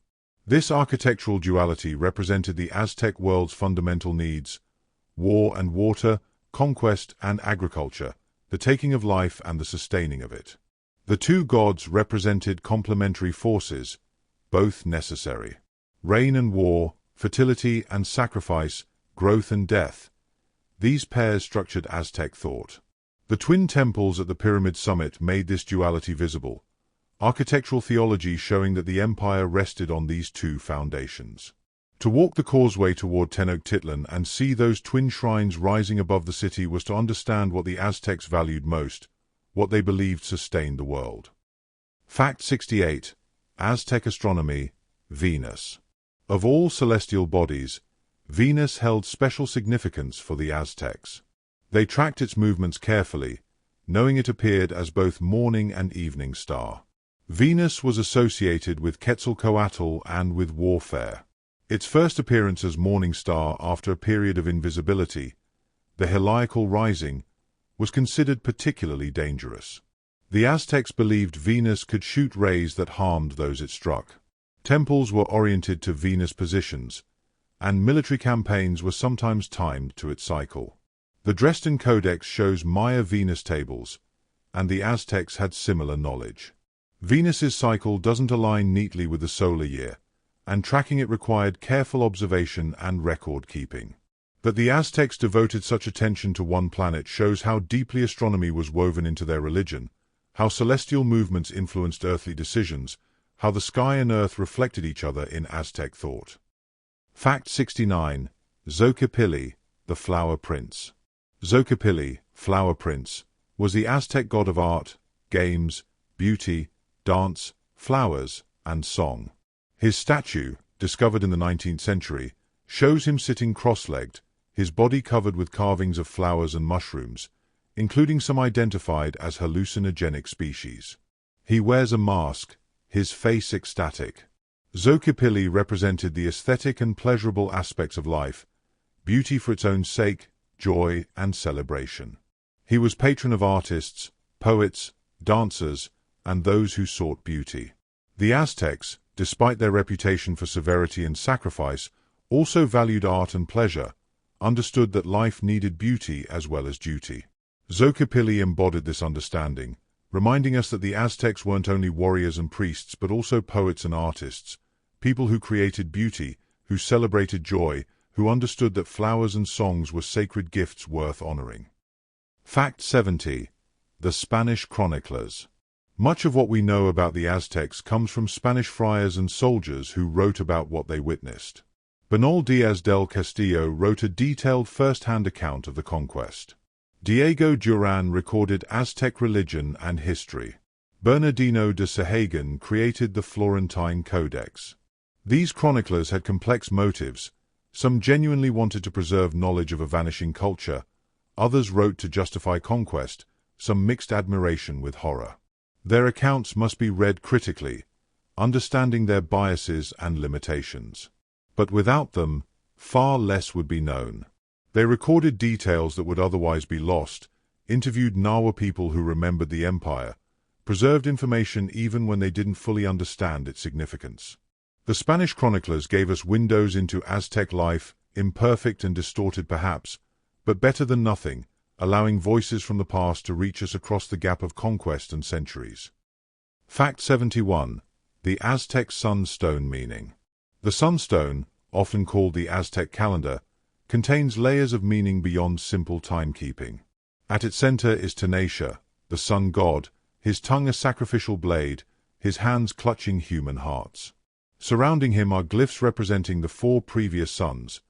Speaker 1: This architectural duality represented the Aztec world's fundamental needs: war and water, conquest and agriculture, the taking of life and the sustaining of it. The two gods represented complementary forces, both necessary. Rain and war, fertility and sacrifice, growth and death. These pairs structured Aztec thought. The twin temples at the pyramid summit made this duality visible, architectural theology showing that the empire rested on these two foundations. To walk the causeway toward Tenochtitlan and see those twin shrines rising above the city was to understand what the Aztecs valued most, what they believed sustained the world. Fact 68. Aztec Astronomy. Venus. Of all celestial bodies, Venus held special significance for the Aztecs. They tracked its movements carefully, knowing it appeared as both morning and evening star. Venus was associated with Quetzalcoatl and with warfare. Its first appearance as morning star after a period of invisibility, the Heliacal rising, was considered particularly dangerous. The Aztecs believed Venus could shoot rays that harmed those it struck. Temples were oriented to Venus positions, and military campaigns were sometimes timed to its cycle. The Dresden Codex shows Maya Venus tables, and the Aztecs had similar knowledge. Venus's cycle doesn't align neatly with the solar year, and tracking it required careful observation and record-keeping. That the Aztecs devoted such attention to one planet shows how deeply astronomy was woven into their religion, how celestial movements influenced earthly decisions, how the sky and earth reflected each other in Aztec thought. Fact 69. Xochipilli, the Flower Prince. Xochipilli, Flower Prince, was the Aztec god of art, games, beauty, dance, flowers, and song. His statue, discovered in the 19th century, shows him sitting cross-legged, his body covered with carvings of flowers and mushrooms, including some identified as hallucinogenic species. He wears a mask, his face ecstatic. Xochipilli represented the aesthetic and pleasurable aspects of life, beauty for its own sake, joy and celebration. He was patron of artists, poets, dancers, and those who sought beauty. The Aztecs, despite their reputation for severity and sacrifice, also valued art and pleasure, understood that life needed beauty as well as duty. Xochipilli embodied this understanding, reminding us that the Aztecs weren't only warriors and priests but also poets and artists, people who created beauty, who celebrated joy, who understood that flowers and songs were sacred gifts worth honoring. Fact 70. The Spanish Chroniclers. Much of what we know about the Aztecs comes from Spanish friars and soldiers who wrote about what they witnessed. Bernal Diaz del Castillo wrote a detailed first-hand account of the conquest. Diego Duran recorded Aztec religion and history. Bernardino de Sahagun created the Florentine Codex. These chroniclers had complex motives. Some genuinely wanted to preserve knowledge of a vanishing culture, others wrote to justify conquest, some mixed admiration with horror. Their accounts must be read critically, understanding their biases and limitations. But without them, far less would be known. They recorded details that would otherwise be lost, interviewed Nahua people who remembered the empire, preserved information even when they didn't fully understand its significance. The Spanish chroniclers gave us windows into Aztec life, imperfect and distorted perhaps, but better than nothing, allowing voices from the past to reach us across the gap of conquest and centuries. Fact 71. The Aztec Sunstone Meaning. The sunstone, often called the Aztec calendar, contains layers of meaning beyond simple timekeeping. At its center is Tanatia, the sun god, his tongue a sacrificial blade, his hands clutching human hearts. Surrounding him are glyphs representing the 4 previous suns,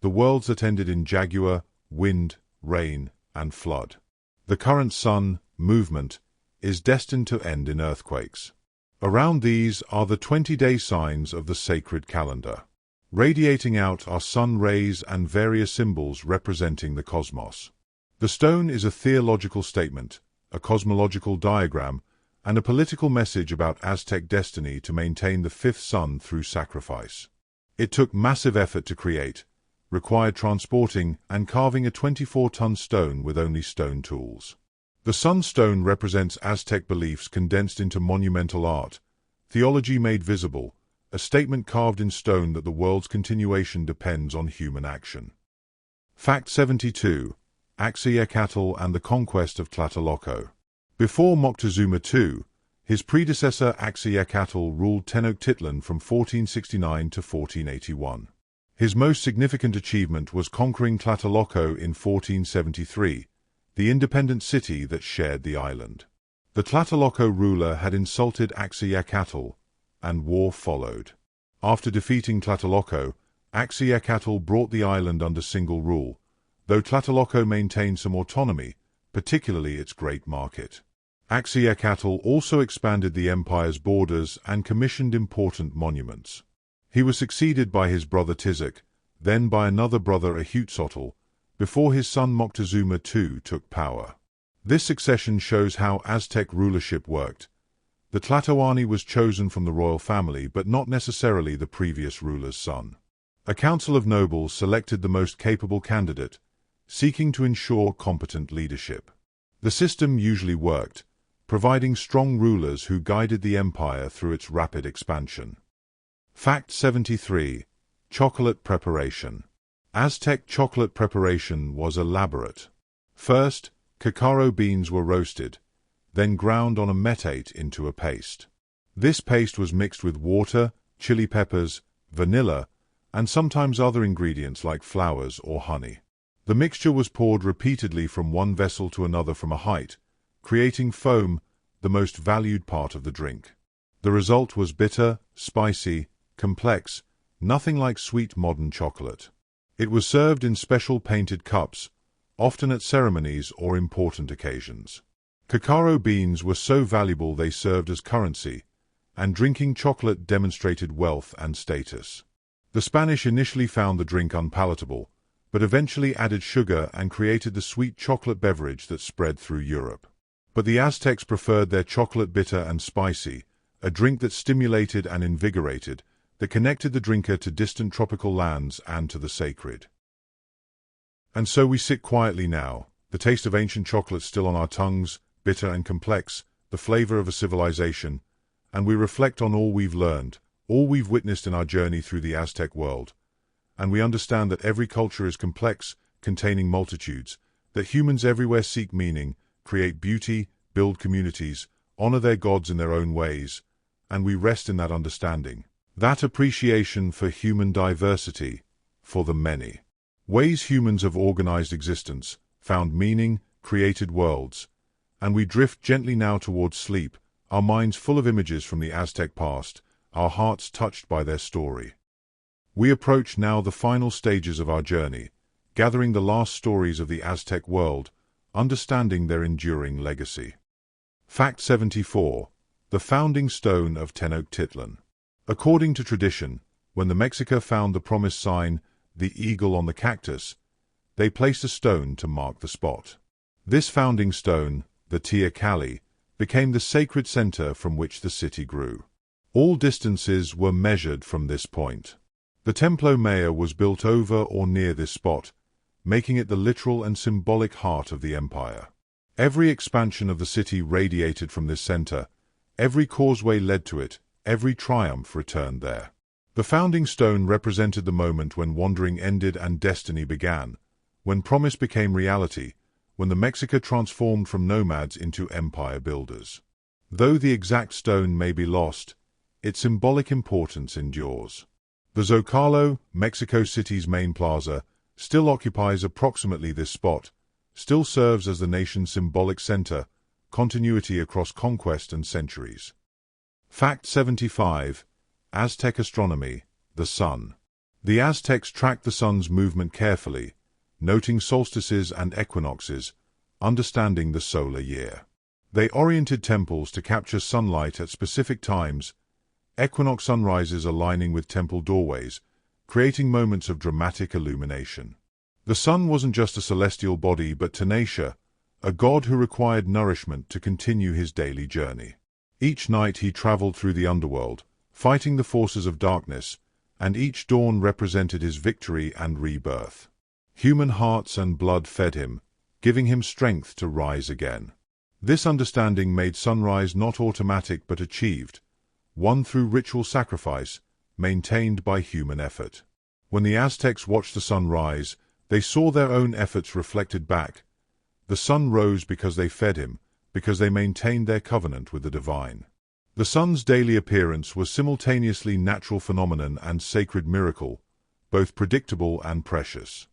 Speaker 1: the worlds that ended in jaguar, wind, rain, and flood. The current sun, movement, is destined to end in earthquakes. Around these are the 20-day signs of the sacred calendar. Radiating out are sun rays and various symbols representing the cosmos. The stone is a theological statement, a cosmological diagram, and a political message about Aztec destiny to maintain the 5th sun through sacrifice. It took massive effort to create, required transporting and carving a 24-ton stone with only stone tools. The sunstone represents Aztec beliefs condensed into monumental art, theology made visible, a statement carved in stone that the world's continuation depends on human action. Fact 72. Axayacatl and the conquest of Tlatelolco. Before Moctezuma II, his predecessor Axayacatl ruled Tenochtitlan from 1469 to 1481. His most significant achievement was conquering Tlatelolco in 1473, the independent city that shared the island. The Tlatelolco ruler had insulted Axayacatl, and war followed. After defeating Tlatelolco, Axayacatl brought the island under single rule, though Tlatelolco maintained some autonomy, particularly its great market. Axayacatl also expanded the empire's borders and commissioned important monuments. He was succeeded by his brother Tizoc, then by another brother Ahuetzotl, before his son Moctezuma II took power. This succession shows how Aztec rulership worked. The Tlatoani was chosen from the royal family, but not necessarily the previous ruler's son. A council of nobles selected the most capable candidate, seeking to ensure competent leadership. The system usually worked, providing strong rulers who guided the empire through its rapid expansion. Fact 73. Chocolate preparation. Aztec chocolate preparation was elaborate. First, cacao beans were roasted, then ground on a metate into a paste. This paste was mixed with water, chili peppers, vanilla, and sometimes other ingredients like flowers or honey. The mixture was poured repeatedly from one vessel to another from a height, creating foam, the most valued part of the drink. The result was bitter, spicy, complex, nothing like sweet modern chocolate. It was served in special painted cups, often at ceremonies or important occasions. Cacao beans were so valuable they served as currency, and drinking chocolate demonstrated wealth and status. The Spanish initially found the drink unpalatable, but eventually added sugar and created the sweet chocolate beverage that spread through Europe. But the Aztecs preferred their chocolate bitter and spicy, a drink that stimulated and invigorated, that connected the drinker to distant tropical lands and to the sacred. And so we sit quietly now, the taste of ancient chocolate still on our tongues, bitter and complex, the flavor of a civilization, and we reflect on all we've learned, all we've witnessed in our journey through the Aztec world. And we understand that every culture is complex, containing multitudes, that humans everywhere seek meaning, create beauty, build communities, honor their gods in their own ways, and we rest in that understanding, that appreciation for human diversity, for the many ways humans have organized existence, found meaning, created worlds, and we drift gently now towards sleep, our minds full of images from the Aztec past, our hearts touched by their story. We approach now the final stages of our journey, gathering the last stories of the Aztec world, understanding their enduring legacy. Fact 74. The founding stone of Tenochtitlan. According to tradition, when the Mexica found the promised sign, the eagle on the cactus, they placed a stone to mark the spot. This founding stone, the Teocalli, became the sacred center from which the city grew. All distances were measured from this point. The Templo Mayor was built over or near this spot, making it the literal and symbolic heart of the empire. Every expansion of the city radiated from this center, every causeway led to it, every triumph returned there. The founding stone represented the moment when wandering ended and destiny began, when promise became reality, when the Mexica transformed from nomads into empire builders. Though the exact stone may be lost, its symbolic importance endures. The Zocalo, Mexico City's main plaza, still occupies approximately this spot, still serves as the nation's symbolic center, continuity across conquest and centuries. Fact 75. Aztec astronomy, the sun. The Aztecs tracked the sun's movement carefully, noting solstices and equinoxes, understanding the solar year. They oriented temples to capture sunlight at specific times, equinox sunrises aligning with temple doorways, creating moments of dramatic illumination. The sun wasn't just a celestial body but Tenacia, a god who required nourishment to continue his daily journey. Each night he traveled through the underworld, fighting the forces of darkness, and each dawn represented his victory and rebirth. Human hearts and blood fed him, giving him strength to rise again. This understanding made sunrise not automatic but achieved, won through ritual sacrifice, maintained by human effort. When the Aztecs watched the sun rise, they saw their own efforts reflected back. The sun rose because they fed him, because they maintained their covenant with the divine. The sun's daily appearance was simultaneously natural phenomenon and sacred miracle, both predictable and precious.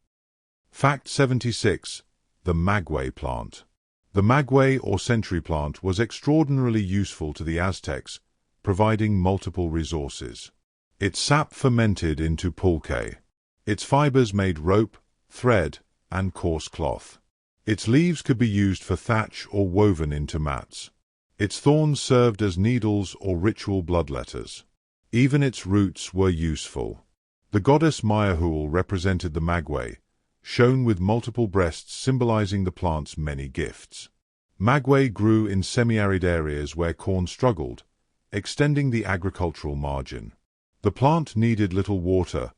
Speaker 1: Fact 76. The maguey plant. The maguey or century plant was extraordinarily useful to the Aztecs, providing multiple resources. Its sap fermented into pulque. Its fibers made rope, thread, and coarse cloth. Its leaves could be used for thatch or woven into mats. Its thorns served as needles or ritual bloodletters. Even its roots were useful. The goddess Mayahul represented the maguey, shown with multiple breasts symbolizing the plant's many gifts. Maguey grew in semi-arid areas where corn struggled, extending the agricultural margin. The plant needed little water,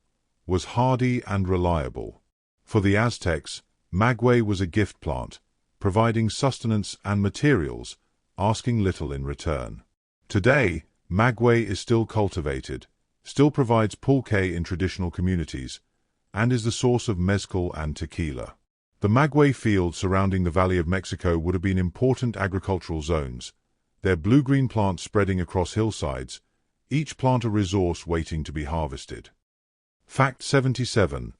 Speaker 1: was hardy and reliable. For the Aztecs, maguey was a gift plant, providing sustenance and materials, asking little in return. Today, maguey is still cultivated, still provides pulque in traditional communities, and is the source of mezcal and tequila. The maguey fields surrounding the Valley of Mexico would have been important agricultural zones, their blue-green plants spreading across hillsides, each plant a resource waiting to be harvested. Fact 77.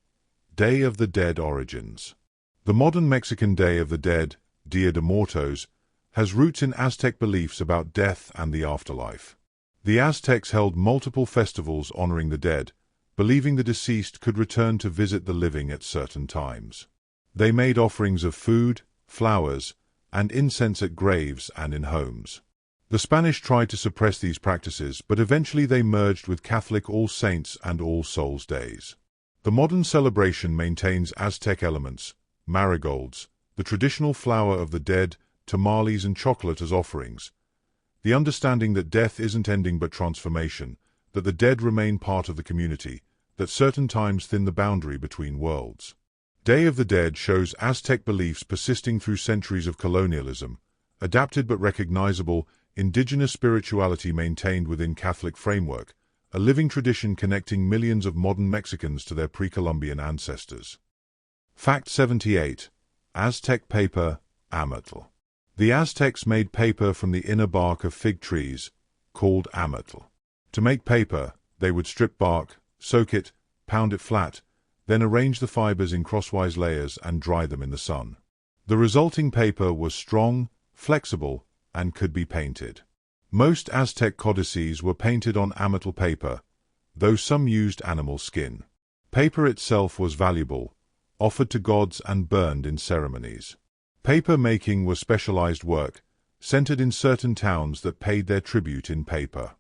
Speaker 1: Day of the Dead Origins. The modern Mexican Day of the Dead, Dia de Muertos, has roots in Aztec beliefs about death and the afterlife. The Aztecs held multiple festivals honoring the dead, believing the deceased could return to visit the living at certain times. They made offerings of food, flowers, and incense at graves and in homes. The Spanish tried to suppress these practices, but eventually they merged with Catholic All Saints and All Souls Days. The modern celebration maintains Aztec elements, marigolds, the traditional flower of the dead, tamales and chocolate as offerings. The understanding that death isn't ending but transformation, that the dead remain part of the community, that certain times thin the boundary between worlds. Day of the Dead shows Aztec beliefs persisting through centuries of colonialism, adapted but recognizable, indigenous spirituality maintained within Catholic framework, a living tradition connecting millions of modern Mexicans to their pre-Columbian ancestors. Fact 78. Aztec paper, amatl. The Aztecs made paper from the inner bark of fig trees, called amatl. To make paper, they would strip bark, soak it, pound it flat, then arrange the fibers in crosswise layers and dry them in the sun. The resulting paper was strong, flexible, and could be painted. Most Aztec codices were painted on amatl paper, though some used animal skin. Paper itself was valuable, offered to gods and burned in ceremonies. Paper making was specialized work, centered in certain towns that paid their tribute in paper.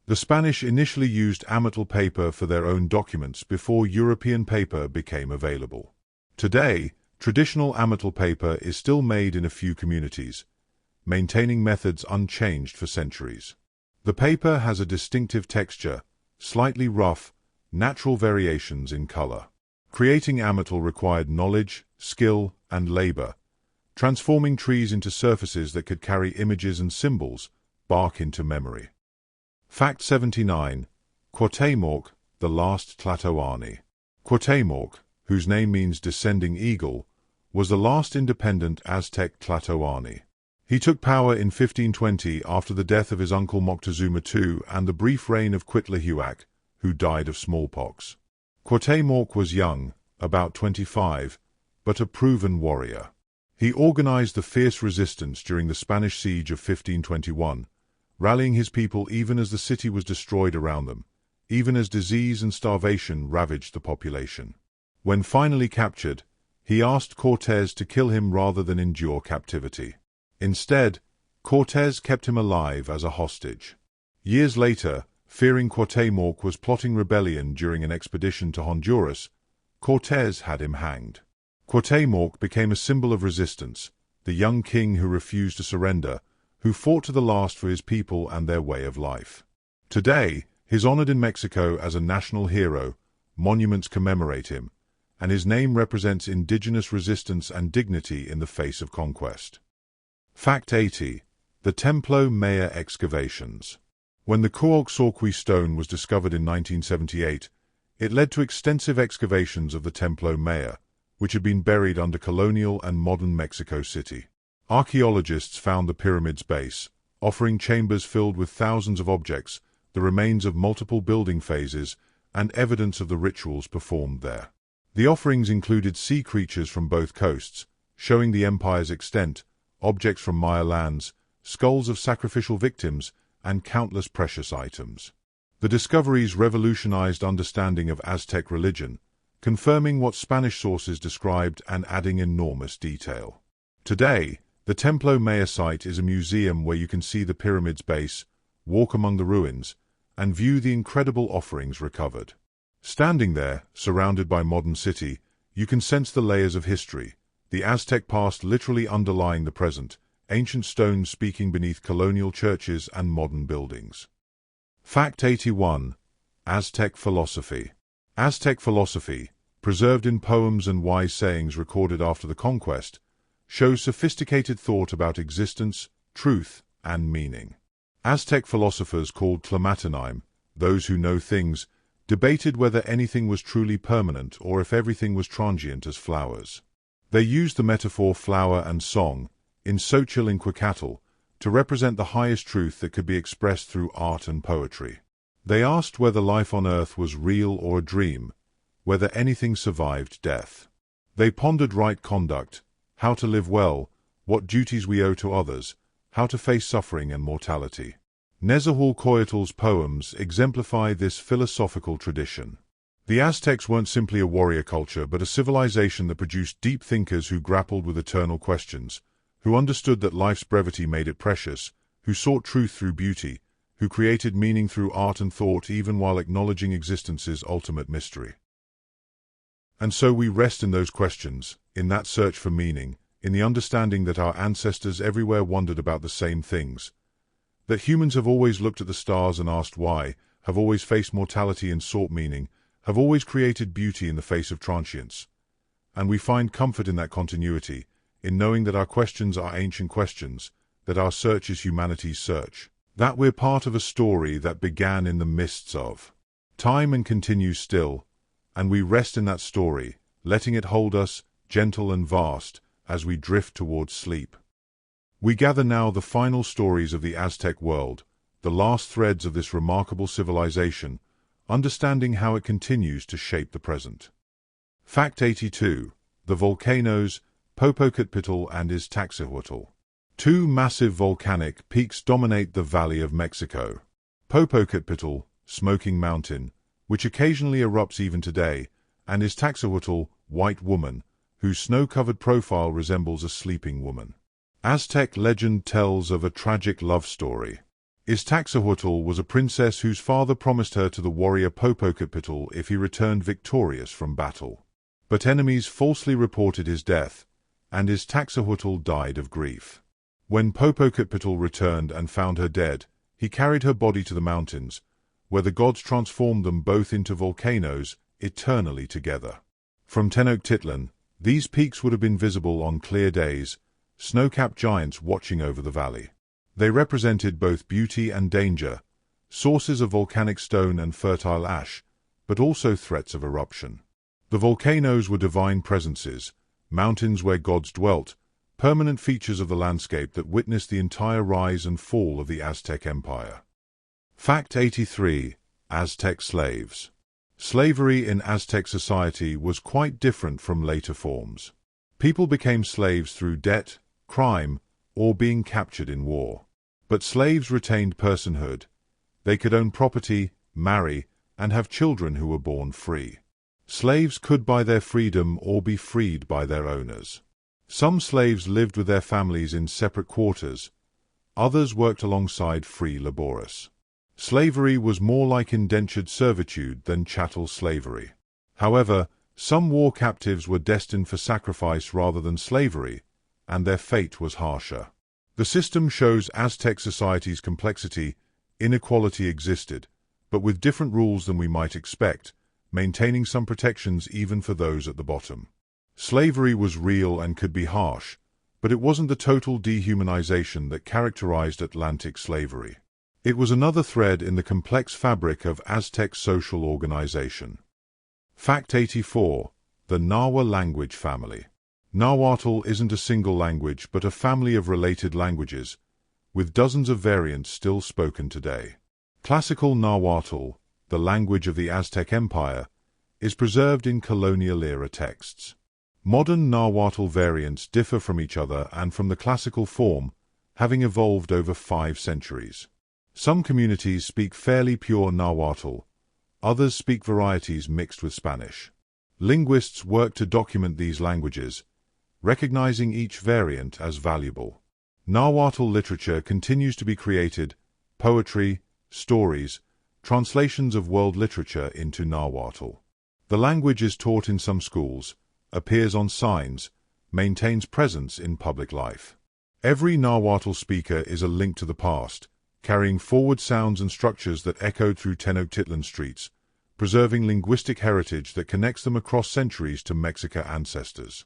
Speaker 1: The Spanish initially used amatl paper for their own documents before European paper became available. Today, traditional amatl paper is still made in a few communities, maintaining methods unchanged for centuries. The paper has a distinctive texture, slightly rough, natural variations in color. Creating amatl required knowledge, skill, and labor, transforming trees into surfaces that could carry images and symbols, bark into memory. Fact 79. Cuauhtémoc, the last Tlatoani. Cuauhtémoc, whose name means descending eagle, was the last independent Aztec Tlatoani. He took power in 1520 after the death of his uncle Moctezuma II and the brief reign of Cuitlahuac, who died of smallpox. Cuauhtémoc was young, about 25, but a proven warrior. He organized the fierce resistance during the Spanish siege of 1521, rallying his people even as the city was destroyed around them, even as disease and starvation ravaged the population. When finally captured, he asked Cortés to kill him rather than endure captivity. Instead, Cortés kept him alive as a hostage. Years later, fearing Cuauhtémoc was plotting rebellion during an expedition to Honduras, Cortés had him hanged. Cuauhtémoc became a symbol of resistance, the young king who refused to surrender, who fought to the last for his people and their way of life. Today, he is honored in Mexico as a national hero, monuments commemorate him, and his name represents indigenous resistance and dignity in the face of conquest. Fact 80. The Templo Maya excavations. When the Cuauhtémoc stone was discovered in 1978, it led to extensive excavations of the Templo Maya, which had been buried under colonial and modern Mexico City. Archaeologists found the pyramid's base, offering chambers filled with thousands of objects, the remains of multiple building phases, and evidence of the rituals performed there. The offerings included sea creatures from both coasts, showing the empire's extent, objects from Maya lands, skulls of sacrificial victims, and countless precious items. The discoveries revolutionized understanding of Aztec religion, confirming what Spanish sources described and adding enormous detail. Today, the Templo Maya site is a museum where you can see the pyramid's base, walk among the ruins, and view the incredible offerings recovered. Standing there, surrounded by modern city, you can sense the layers of history, the Aztec past literally underlying the present, ancient stones speaking beneath colonial churches and modern buildings. Fact 81. Aztec philosophy. Aztec philosophy, preserved in poems and wise sayings recorded after the conquest, shows sophisticated thought about existence, truth, and meaning. Aztec philosophers called Tlamatinaim, those who know things, debated whether anything was truly permanent or if everything was transient as flowers. They used the metaphor flower and song, in Xochitl to represent the highest truth that could be expressed through art and poetry. They asked whether life on earth was real or a dream, whether anything survived death. They pondered right conduct, how to live well, what duties we owe to others, how to face suffering and mortality. Nezahualcoyotl's poems exemplify this philosophical tradition. The Aztecs weren't simply a warrior culture, but a civilization that produced deep thinkers who grappled with eternal questions, who understood that life's brevity made it precious, who sought truth through beauty, who created meaning through art and thought even while acknowledging existence's ultimate mystery. And so we rest in those questions, in that search for meaning, in the understanding that our ancestors everywhere wondered about the same things, that humans have always looked at the stars and asked why, have always faced mortality and sought meaning, have always created beauty in the face of transience. And we find comfort in that continuity, in knowing that our questions are ancient questions, that our search is humanity's search, that we're part of a story that began in the mists of time and continues still, and we rest in that story, letting it hold us, gentle and vast, as we drift towards sleep. We gather now the final stories of the Aztec world, the last threads of this remarkable civilization, understanding how it continues to shape the present. Fact 82. The volcanoes, Popocatépetl and Iztaccíhuatl. Two massive volcanic peaks dominate the Valley of Mexico. Popocatépetl, Smoking Mountain, which occasionally erupts even today, and Iztaccíhuatl, White Woman, whose snow-covered profile resembles a sleeping woman. Aztec legend tells of a tragic love story. Iztaccíhuatl was a princess whose father promised her to the warrior Popocatépetl if he returned victorious from battle. But enemies falsely reported his death, and Iztaccíhuatl died of grief. When Popocatépetl returned and found her dead, he carried her body to the mountains, where the gods transformed them both into volcanoes, eternally together. From Tenochtitlan, these peaks would have been visible on clear days, snow-capped giants watching over the valley. They represented both beauty and danger, sources of volcanic stone and fertile ash, but also threats of eruption. The volcanoes were divine presences, mountains where gods dwelt, permanent features of the landscape that witnessed the entire rise and fall of the Aztec Empire. Fact 83. Aztec slaves. Slavery in Aztec society was quite different from later forms. People became slaves through debt, crime, or being captured in war. But slaves retained personhood. They could own property, marry, and have children who were born free. Slaves could buy their freedom or be freed by their owners. Some slaves lived with their families in separate quarters. Others worked alongside free laborers. Slavery was more like indentured servitude than chattel slavery. However, some war captives were destined for sacrifice rather than slavery, and their fate was harsher. The system shows Aztec society's complexity. Inequality existed, but with different rules than we might expect, maintaining some protections even for those at the bottom. Slavery was real and could be harsh, but it wasn't the total dehumanization that characterized Atlantic slavery. It was another thread in the complex fabric of Aztec social organization. Fact 84. The Nahua language family. Nahuatl isn't a single language but a family of related languages, with dozens of variants still spoken today. Classical Nahuatl, the language of the Aztec Empire, is preserved in colonial-era texts. Modern Nahuatl variants differ from each other and from the classical form, having evolved over 5 centuries. Some communities speak fairly pure Nahuatl, others speak varieties mixed with Spanish. Linguists work to document these languages, recognizing each variant as valuable. Nahuatl literature continues to be created, poetry, stories, translations of world literature into Nahuatl. The language is taught in some schools, appears on signs, maintains presence in public life. Every Nahuatl speaker is a link to the past, carrying forward sounds and structures that echoed through Tenochtitlan streets, preserving linguistic heritage that connects them across centuries to Mexica ancestors.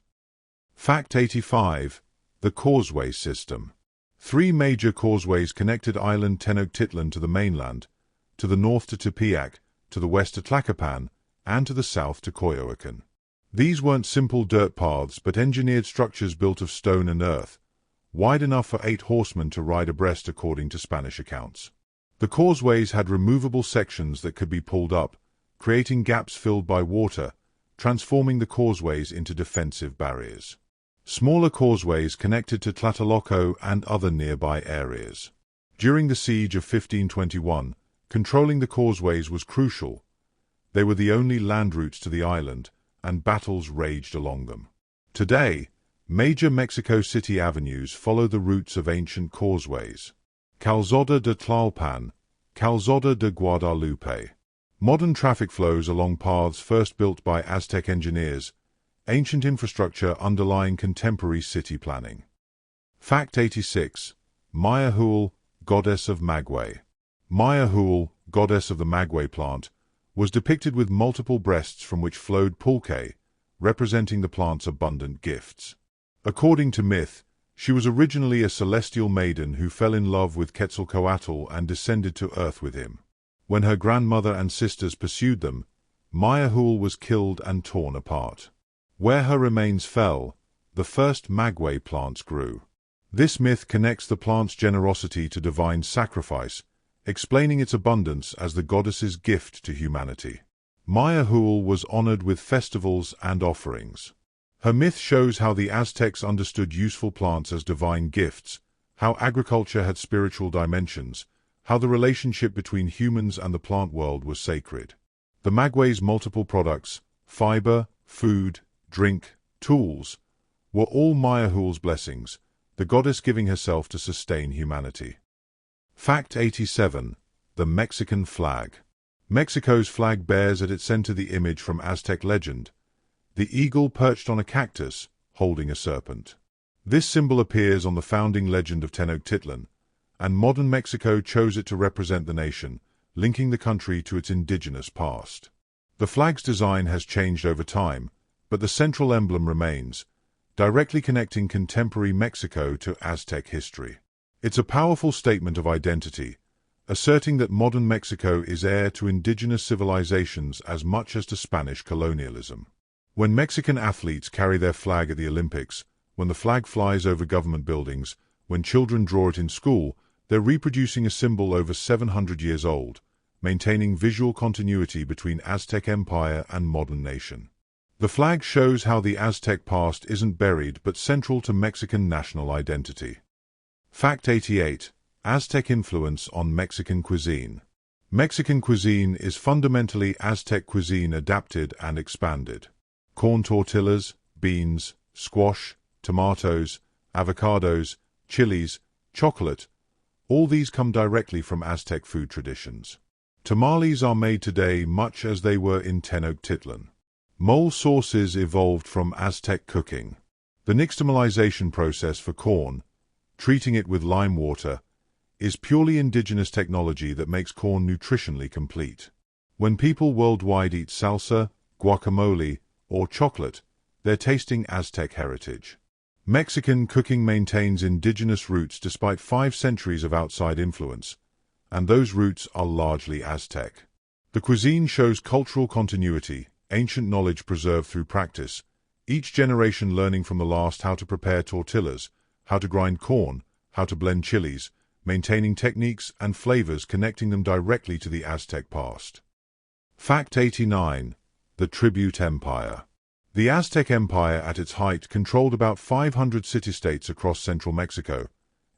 Speaker 1: Fact 85. The Causeway System. 3 major causeways connected island Tenochtitlan to the mainland, to the north to Tepeyac, to the west to Tlacopan, and to the south to Coyoacan. These weren't simple dirt paths but engineered structures built of stone and earth, wide enough for 8 horsemen to ride abreast according to Spanish accounts. The causeways had removable sections that could be pulled up, creating gaps filled by water, transforming the causeways into defensive barriers. Smaller causeways connected to Tlatelolco and other nearby areas. During the siege of 1521, controlling the causeways was crucial. They were the only land routes to the island, and battles raged along them. Today, major Mexico City avenues follow the routes of ancient causeways. Calzada de Tlalpan, Calzada de Guadalupe. Modern traffic flows along paths first built by Aztec engineers, ancient infrastructure underlying contemporary city planning. Fact 86. Mayahul, goddess of Maguey. Mayahul, goddess of the maguey plant, was depicted with multiple breasts from which flowed pulque, representing the plant's abundant gifts. According to myth, she was originally a celestial maiden who fell in love with Quetzalcoatl and descended to earth with him. When her grandmother and sisters pursued them, Mayahul was killed and torn apart. Where her remains fell, the first maguey plants grew. This myth connects the plant's generosity to divine sacrifice, explaining its abundance as the goddess's gift to humanity. Mayahul was honored with festivals and offerings. Her myth shows how the Aztecs understood useful plants as divine gifts, how agriculture had spiritual dimensions, how the relationship between humans and the plant world was sacred. The maguey's multiple products, fiber, food, drink, tools, were all Mayahul's blessings, the goddess giving herself to sustain humanity. Fact 87. The Mexican Flag. Mexico's flag bears at its center the image from Aztec legend, the eagle perched on a cactus, holding a serpent. This symbol appears on the founding legend of Tenochtitlan, and modern Mexico chose it to represent the nation, linking the country to its indigenous past. The flag's design has changed over time, but the central emblem remains, directly connecting contemporary Mexico to Aztec history. It's a powerful statement of identity, asserting that modern Mexico is heir to indigenous civilizations as much as to Spanish colonialism. When Mexican athletes carry their flag at the Olympics, when the flag flies over government buildings, when children draw it in school, they're reproducing a symbol over 700 years old, maintaining visual continuity between Aztec empire and modern nation. The flag shows how the Aztec past isn't buried but central to Mexican national identity. Fact 88. Aztec influence on Mexican cuisine. Mexican cuisine is fundamentally Aztec cuisine adapted and expanded. Corn tortillas, beans, squash, tomatoes, avocados, chilies, chocolate, all these come directly from Aztec food traditions. Tamales are made today much as they were in Tenochtitlan. Mole sauces evolved from Aztec cooking. The nixtamalization process for corn, treating it with lime water, is purely indigenous technology that makes corn nutritionally complete. When people worldwide eat salsa, guacamole, or chocolate, they're tasting Aztec heritage. Mexican cooking maintains indigenous roots despite 5 centuries of outside influence, and those roots are largely Aztec. The cuisine shows cultural continuity, ancient knowledge preserved through practice, each generation learning from the last how to prepare tortillas, how to grind corn, how to blend chilies, maintaining techniques and flavors connecting them directly to the Aztec past. Fact 89. The Tribute Empire. The Aztec Empire at its height controlled about 500 city-states across central Mexico,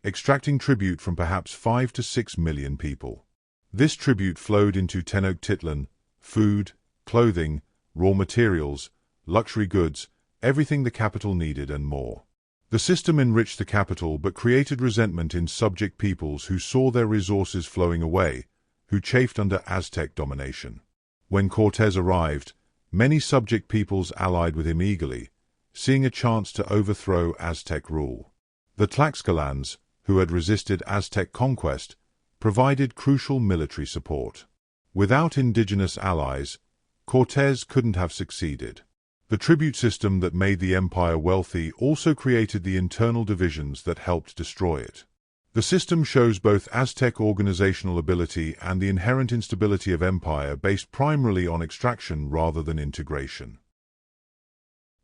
Speaker 1: extracting tribute from perhaps 5 to 6 million people. This tribute flowed into Tenochtitlan, food, clothing, raw materials, luxury goods, everything the capital needed and more. The system enriched the capital but created resentment in subject peoples who saw their resources flowing away, who chafed under Aztec domination. When Cortés arrived, many subject peoples allied with him eagerly, seeing a chance to overthrow Aztec rule. The Tlaxcalans, who had resisted Aztec conquest, provided crucial military support. Without indigenous allies, Cortés couldn't have succeeded. The tribute system that made the empire wealthy also created the internal divisions that helped destroy it. The system shows both Aztec organizational ability and the inherent instability of empire based primarily on extraction rather than integration.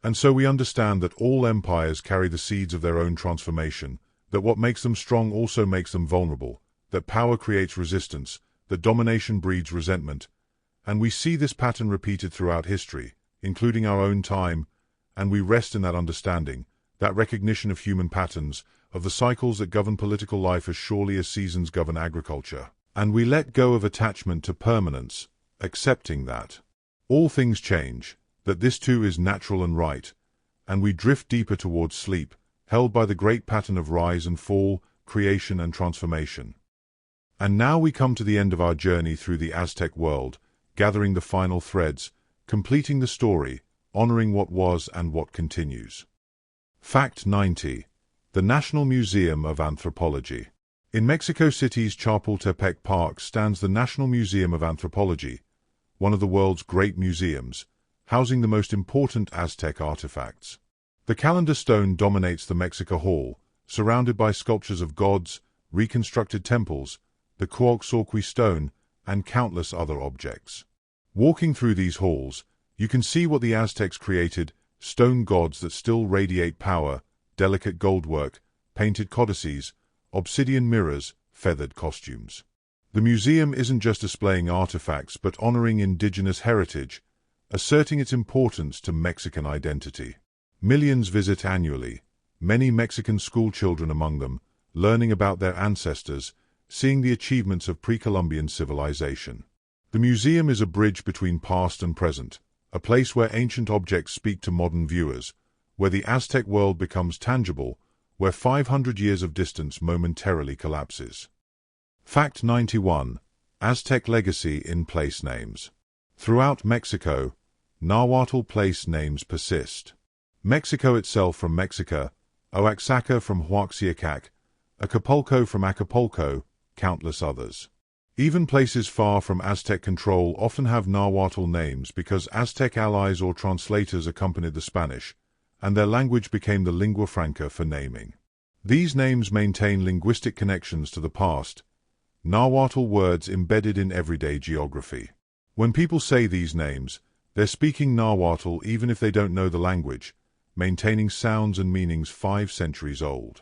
Speaker 1: And so we understand that all empires carry the seeds of their own transformation, that what makes them strong also makes them vulnerable, that power creates resistance, that domination breeds resentment, and we see this pattern repeated throughout history, including our own time, and we rest in that understanding, that recognition of human patterns, of the cycles that govern political life as surely as seasons govern agriculture. And we let go of attachment to permanence, accepting that all things change, that this too is natural and right, and we drift deeper towards sleep, held by the great pattern of rise and fall, creation and transformation. And now we come to the end of our journey through the Aztec world, gathering the final threads, completing the story, honoring what was and what continues. Fact 90. The National Museum of Anthropology. In Mexico City's Chapultepec Park stands the National Museum of Anthropology, one of the world's great museums, housing the most important Aztec artifacts. The calendar stone dominates the Mexico Hall, surrounded by sculptures of gods, reconstructed temples, the Cuauhxoqui stone, and countless other objects. Walking through these halls, you can see what the Aztecs created, stone gods that still radiate power, delicate goldwork, painted codices, obsidian mirrors, feathered costumes. The museum isn't just displaying artifacts but honoring indigenous heritage, asserting its importance to Mexican identity. Millions visit annually, many Mexican schoolchildren among them, learning about their ancestors, seeing the achievements of pre-Columbian civilization. The museum is a bridge between past and present, a place where ancient objects speak to modern viewers, where the Aztec world becomes tangible, where 500 years of distance momentarily collapses. Fact 91. Aztec legacy in place names. Throughout Mexico, Nahuatl place names persist. Mexico itself from Mexica, Oaxaca from Huaxiacac, Acapulco from Acapulco, countless others. Even places far from Aztec control often have Nahuatl names because Aztec allies or translators accompanied the Spanish, and their language became the lingua franca for naming. These names maintain linguistic connections to the past, Nahuatl words embedded in everyday geography. When people say these names, they're speaking Nahuatl even if they don't know the language, maintaining sounds and meanings 5 centuries old.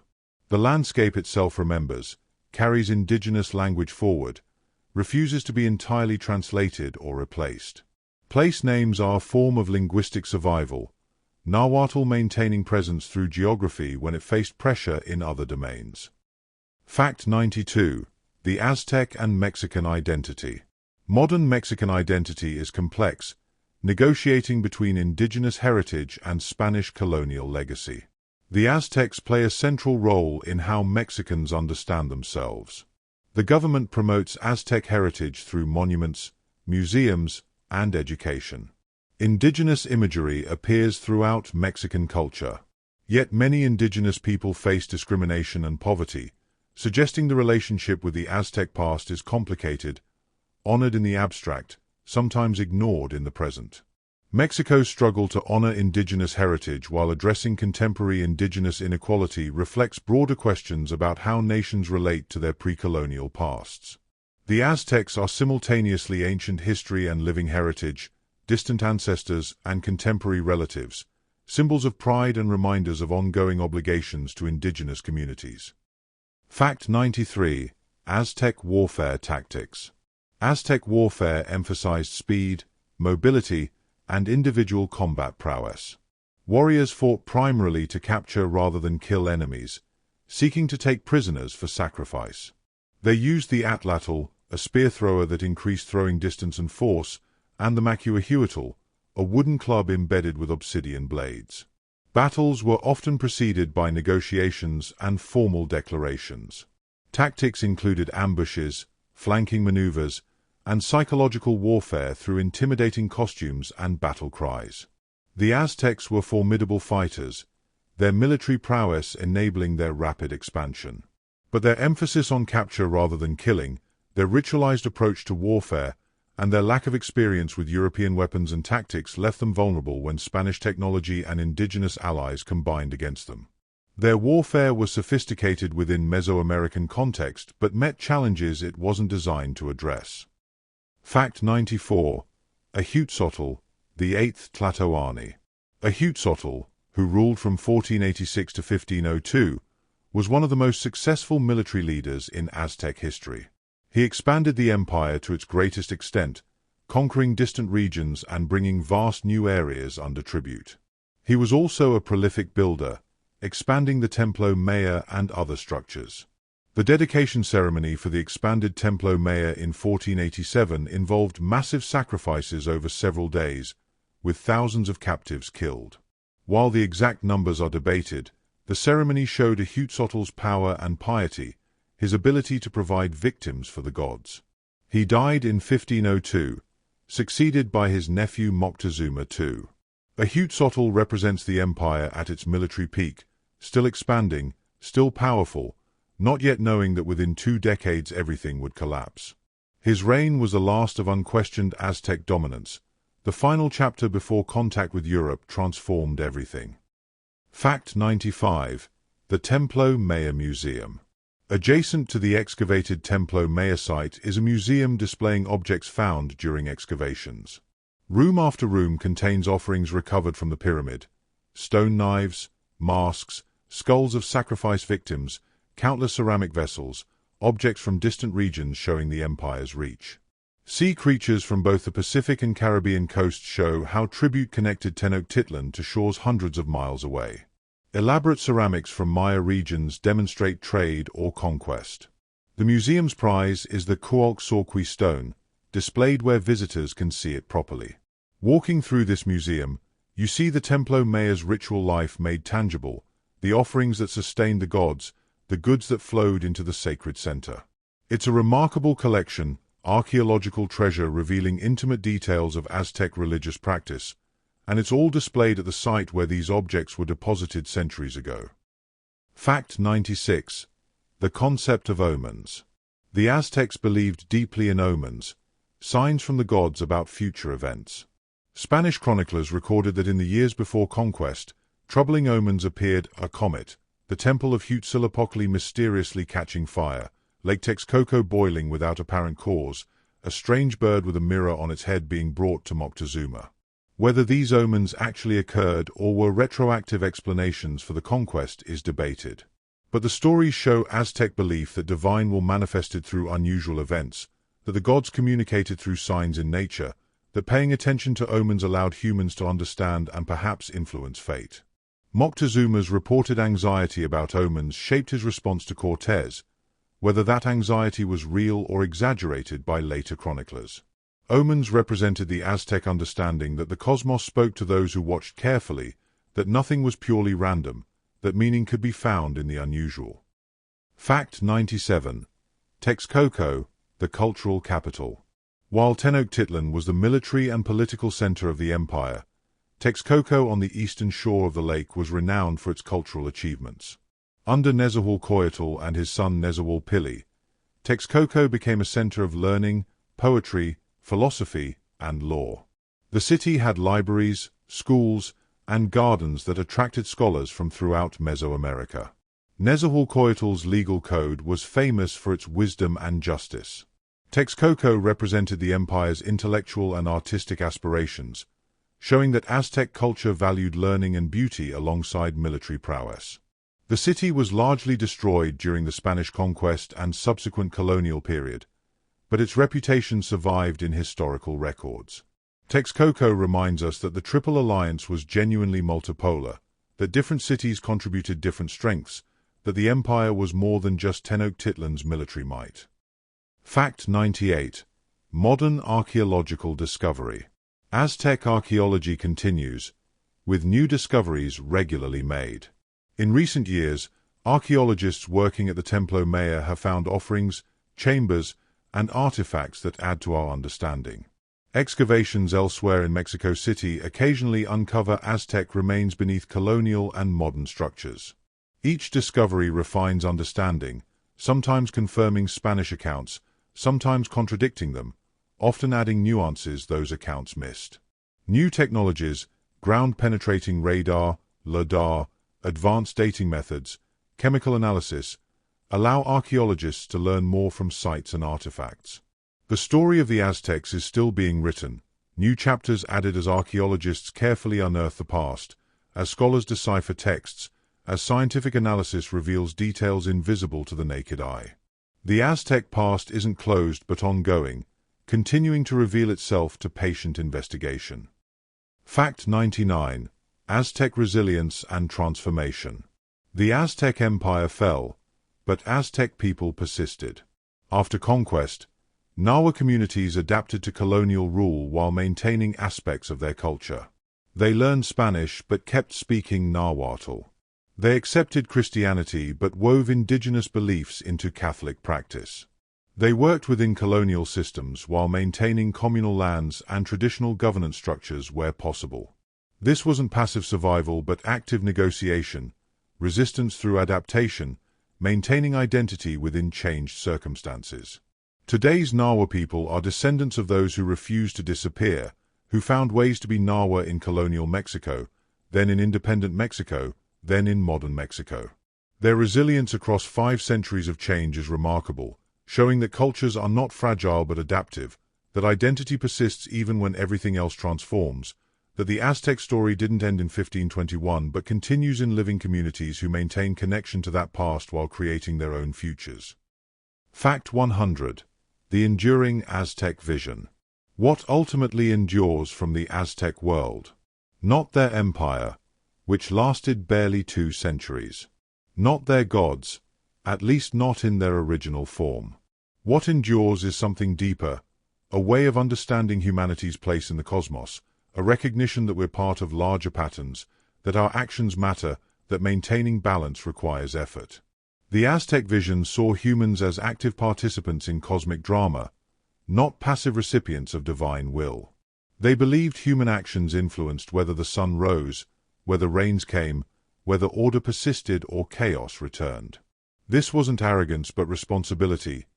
Speaker 1: The landscape itself remembers, carries indigenous language forward, refuses to be entirely translated or replaced. Place names are a form of linguistic survival, Nahuatl maintaining presence through geography when it faced pressure in other domains. Fact 92. The Aztec and Mexican identity. Modern Mexican identity is complex, negotiating between indigenous heritage and Spanish colonial legacy. The Aztecs play a central role in how Mexicans understand themselves. The government promotes Aztec heritage through monuments, museums, and education. Indigenous imagery appears throughout Mexican culture. Yet many indigenous people face discrimination and poverty, suggesting the relationship with the Aztec past is complicated, honored in the abstract, sometimes ignored in the present. Mexico's struggle to honor indigenous heritage while addressing contemporary indigenous inequality reflects broader questions about how nations relate to their pre-colonial pasts. The Aztecs are simultaneously ancient history and living heritage, distant ancestors and contemporary relatives, symbols of pride and reminders of ongoing obligations to indigenous communities. Fact 93. Aztec warfare tactics. Aztec warfare emphasized speed, mobility, and individual combat prowess. Warriors fought primarily to capture rather than kill enemies, seeking to take prisoners for sacrifice. They used the atlatl, a spear thrower that increased throwing distance and force, and the macuahuitl, a wooden club embedded with obsidian blades. Battles were often preceded by negotiations and formal declarations. Tactics included ambushes, flanking maneuvers, and psychological warfare through intimidating costumes and battle cries. The Aztecs were formidable fighters, their military prowess enabling their rapid expansion. But their emphasis on capture rather than killing, their ritualized approach to warfare, and their lack of experience with European weapons and tactics left them vulnerable when Spanish technology and indigenous allies combined against them. Their warfare was sophisticated within Mesoamerican context, but met challenges it wasn't designed to address. Fact 94. Ahuetzotl, the Eighth Tlatoani. Ahuetzotl, who ruled from 1486 to 1502, was one of the most successful military leaders in Aztec history. He expanded the empire to its greatest extent, conquering distant regions and bringing vast new areas under tribute. He was also a prolific builder, expanding the Templo Mayor and other structures. The dedication ceremony for the expanded Templo Mayor in 1487 involved massive sacrifices over several days, with thousands of captives killed. While the exact numbers are debated, the ceremony showed Ahuetzotl's power and piety, his ability to provide victims for the gods. He died in 1502, succeeded by his nephew Moctezuma II. Ahuetzotl represents the empire at its military peak, still expanding, still powerful, not yet knowing that within 2 decades everything would collapse. His reign was the last of unquestioned Aztec dominance, the final chapter before contact with Europe transformed everything. Fact 95. The Templo Mayor Museum. Adjacent to the excavated Templo Mayor site is a museum displaying objects found during excavations. Room after room contains offerings recovered from the pyramid: stone knives, masks, skulls of sacrifice victims, countless ceramic vessels, objects from distant regions showing the empire's reach. Sea creatures from both the Pacific and Caribbean coasts show how tribute connected Tenochtitlan to shores hundreds of miles away. Elaborate ceramics from Maya regions demonstrate trade or conquest. The museum's prize is the Cuauhxocui stone, displayed where visitors can see it properly. Walking through this museum, you see the Templo Mayor's ritual life made tangible, the offerings that sustained the gods, the goods that flowed into the sacred center. It's a remarkable collection, archaeological treasure revealing intimate details of Aztec religious practice, and it's all displayed at the site where these objects were deposited centuries ago. Fact 96. The concept of omens. The Aztecs believed deeply in omens, signs from the gods about future events. Spanish chroniclers recorded that in the years before conquest, troubling omens appeared: a comet, the temple of Huitzilopochtli mysteriously catching fire, Lake Texcoco boiling without apparent cause, a strange bird with a mirror on its head being brought to Moctezuma. Whether these omens actually occurred or were retroactive explanations for the conquest is debated. But the stories show Aztec belief that divine will manifested through unusual events, that the gods communicated through signs in nature, that paying attention to omens allowed humans to understand and perhaps influence fate. Moctezuma's reported anxiety about omens shaped his response to Cortés, whether that anxiety was real or exaggerated by later chroniclers. Omens represented the Aztec understanding that the cosmos spoke to those who watched carefully, that nothing was purely random, that meaning could be found in the unusual. Fact 97. Texcoco, the cultural capital. While Tenochtitlan was the military and political center of the empire, Texcoco on the eastern shore of the lake was renowned for its cultural achievements. Under Nezahualcóyotl and his son Nezahualpilli, Texcoco became a center of learning, poetry, philosophy, and law. The city had libraries, schools, and gardens that attracted scholars from throughout Mesoamerica. Nezahualcóyotl's legal code was famous for its wisdom and justice. Texcoco represented the empire's intellectual and artistic aspirations, showing that Aztec culture valued learning and beauty alongside military prowess. The city was largely destroyed during the Spanish conquest and subsequent colonial period, but its reputation survived in historical records. Texcoco reminds us that the Triple Alliance was genuinely multipolar, that different cities contributed different strengths, that the empire was more than just Tenochtitlan's military might. Fact 98. Modern archaeological discovery. Aztec archaeology continues, with new discoveries regularly made. In recent years, archaeologists working at the Templo Mayor have found offerings, chambers, and artifacts that add to our understanding. Excavations elsewhere in Mexico City occasionally uncover Aztec remains beneath colonial and modern structures. Each discovery refines understanding, sometimes confirming Spanish accounts, sometimes contradicting them, often adding nuances those accounts missed. New technologies, ground-penetrating radar, LIDAR, advanced dating methods, chemical analysis, allow archaeologists to learn more from sites and artifacts. The story of the Aztecs is still being written, new chapters added as archaeologists carefully unearth the past, as scholars decipher texts, as scientific analysis reveals details invisible to the naked eye. The Aztec past isn't closed but ongoing, continuing to reveal itself to patient investigation. Fact 99. Aztec Resilience and Transformation. The Aztec Empire fell, but Aztec people persisted. After conquest, Nahua communities adapted to colonial rule while maintaining aspects of their culture. They learned Spanish but kept speaking Nahuatl. They accepted Christianity but wove indigenous beliefs into Catholic practice. They worked within colonial systems while maintaining communal lands and traditional governance structures where possible. This wasn't passive survival but active negotiation, resistance through adaptation, maintaining identity within changed circumstances. Today's Nahua people are descendants of those who refused to disappear, who found ways to be Nahua in colonial Mexico, then in independent Mexico, then in modern Mexico. Their resilience across 5 centuries of change is remarkable, showing that cultures are not fragile but adaptive, that identity persists even when everything else transforms, that the Aztec story didn't end in 1521 but continues in living communities who maintain connection to that past while creating their own futures. Fact 100. The enduring Aztec vision. What ultimately endures from the Aztec world? Not their empire, which lasted barely 2 centuries. Not their gods, at least not in their original form. What endures is something deeper, a way of understanding humanity's place in the cosmos, a recognition that we're part of larger patterns, that our actions matter, that maintaining balance requires effort. The Aztec vision saw humans as active participants in cosmic drama, not passive recipients of divine will. They believed human actions influenced whether the sun rose, whether rains came, whether order persisted or chaos returned. This wasn't arrogance but responsibility.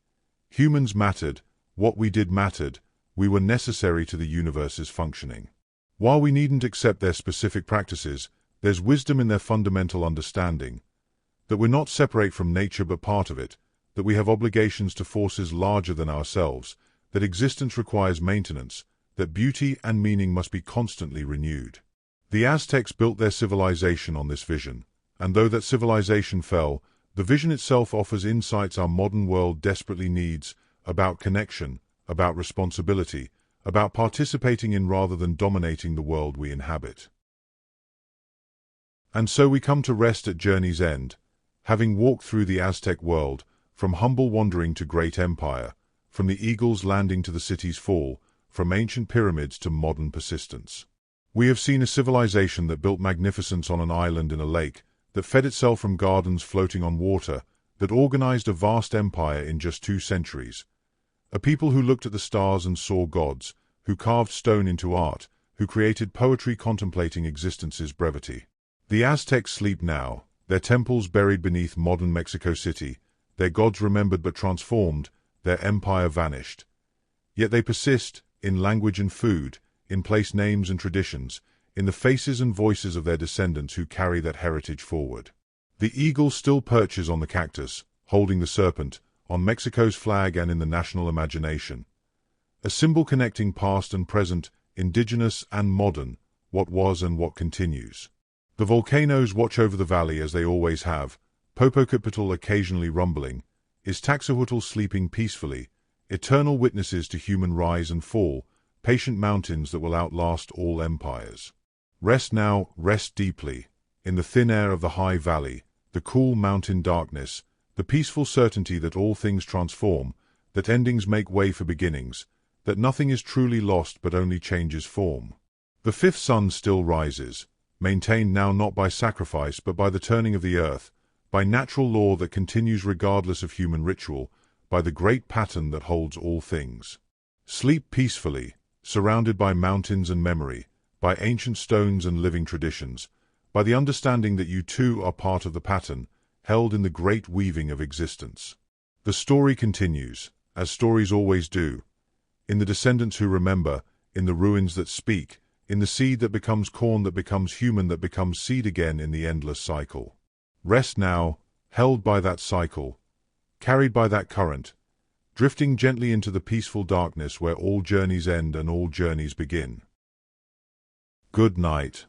Speaker 1: Humans mattered, what we did mattered, we were necessary to the universe's functioning. While we needn't accept their specific practices, there's wisdom in their fundamental understanding, that we're not separate from nature but part of it, that we have obligations to forces larger than ourselves, that existence requires maintenance, that beauty and meaning must be constantly renewed. The Aztecs built their civilization on this vision, and though that civilization fell, the vision itself offers insights our modern world desperately needs, about connection, about responsibility, about participating in rather than dominating the world we inhabit. And so we come to rest at journey's end, having walked through the Aztec world, from humble wandering to great empire, from the eagle's landing to the city's fall, from ancient pyramids to modern persistence. We have seen a civilization that built magnificence on an island in a lake, that fed itself from gardens floating on water, that organized a vast empire in just 2 centuries. A people who looked at the stars and saw gods, who carved stone into art, who created poetry contemplating existence's brevity. The Aztecs sleep now, their temples buried beneath modern Mexico City, their gods remembered but transformed, their empire vanished. Yet they persist, in language and food, in place names and traditions, in the faces and voices of their descendants who carry that heritage forward. The eagle still perches on the cactus, holding the serpent, on Mexico's flag and in the national imagination. A symbol connecting past and present, indigenous and modern, what was and what continues. The volcanoes watch over the valley as they always have, Popocatépetl occasionally rumbling, Iztaccíhuatl sleeping peacefully, eternal witnesses to human rise and fall, patient mountains that will outlast all empires. Rest now, rest deeply, in the thin air of the high valley, the cool mountain darkness, the peaceful certainty that all things transform, that endings make way for beginnings, that nothing is truly lost but only changes form. The 5th sun still rises, maintained now not by sacrifice but by the turning of the earth, by natural law that continues regardless of human ritual, by the great pattern that holds all things. Sleep peacefully, surrounded by mountains and memory, by ancient stones and living traditions, by the understanding that you too are part of the pattern, held in the great weaving of existence. The story continues, as stories always do, in the descendants who remember, in the ruins that speak, in the seed that becomes corn that becomes human that becomes seed again in the endless cycle. Rest now, held by that cycle, carried by that current, drifting gently into the peaceful darkness where all journeys end and all journeys begin. Good night.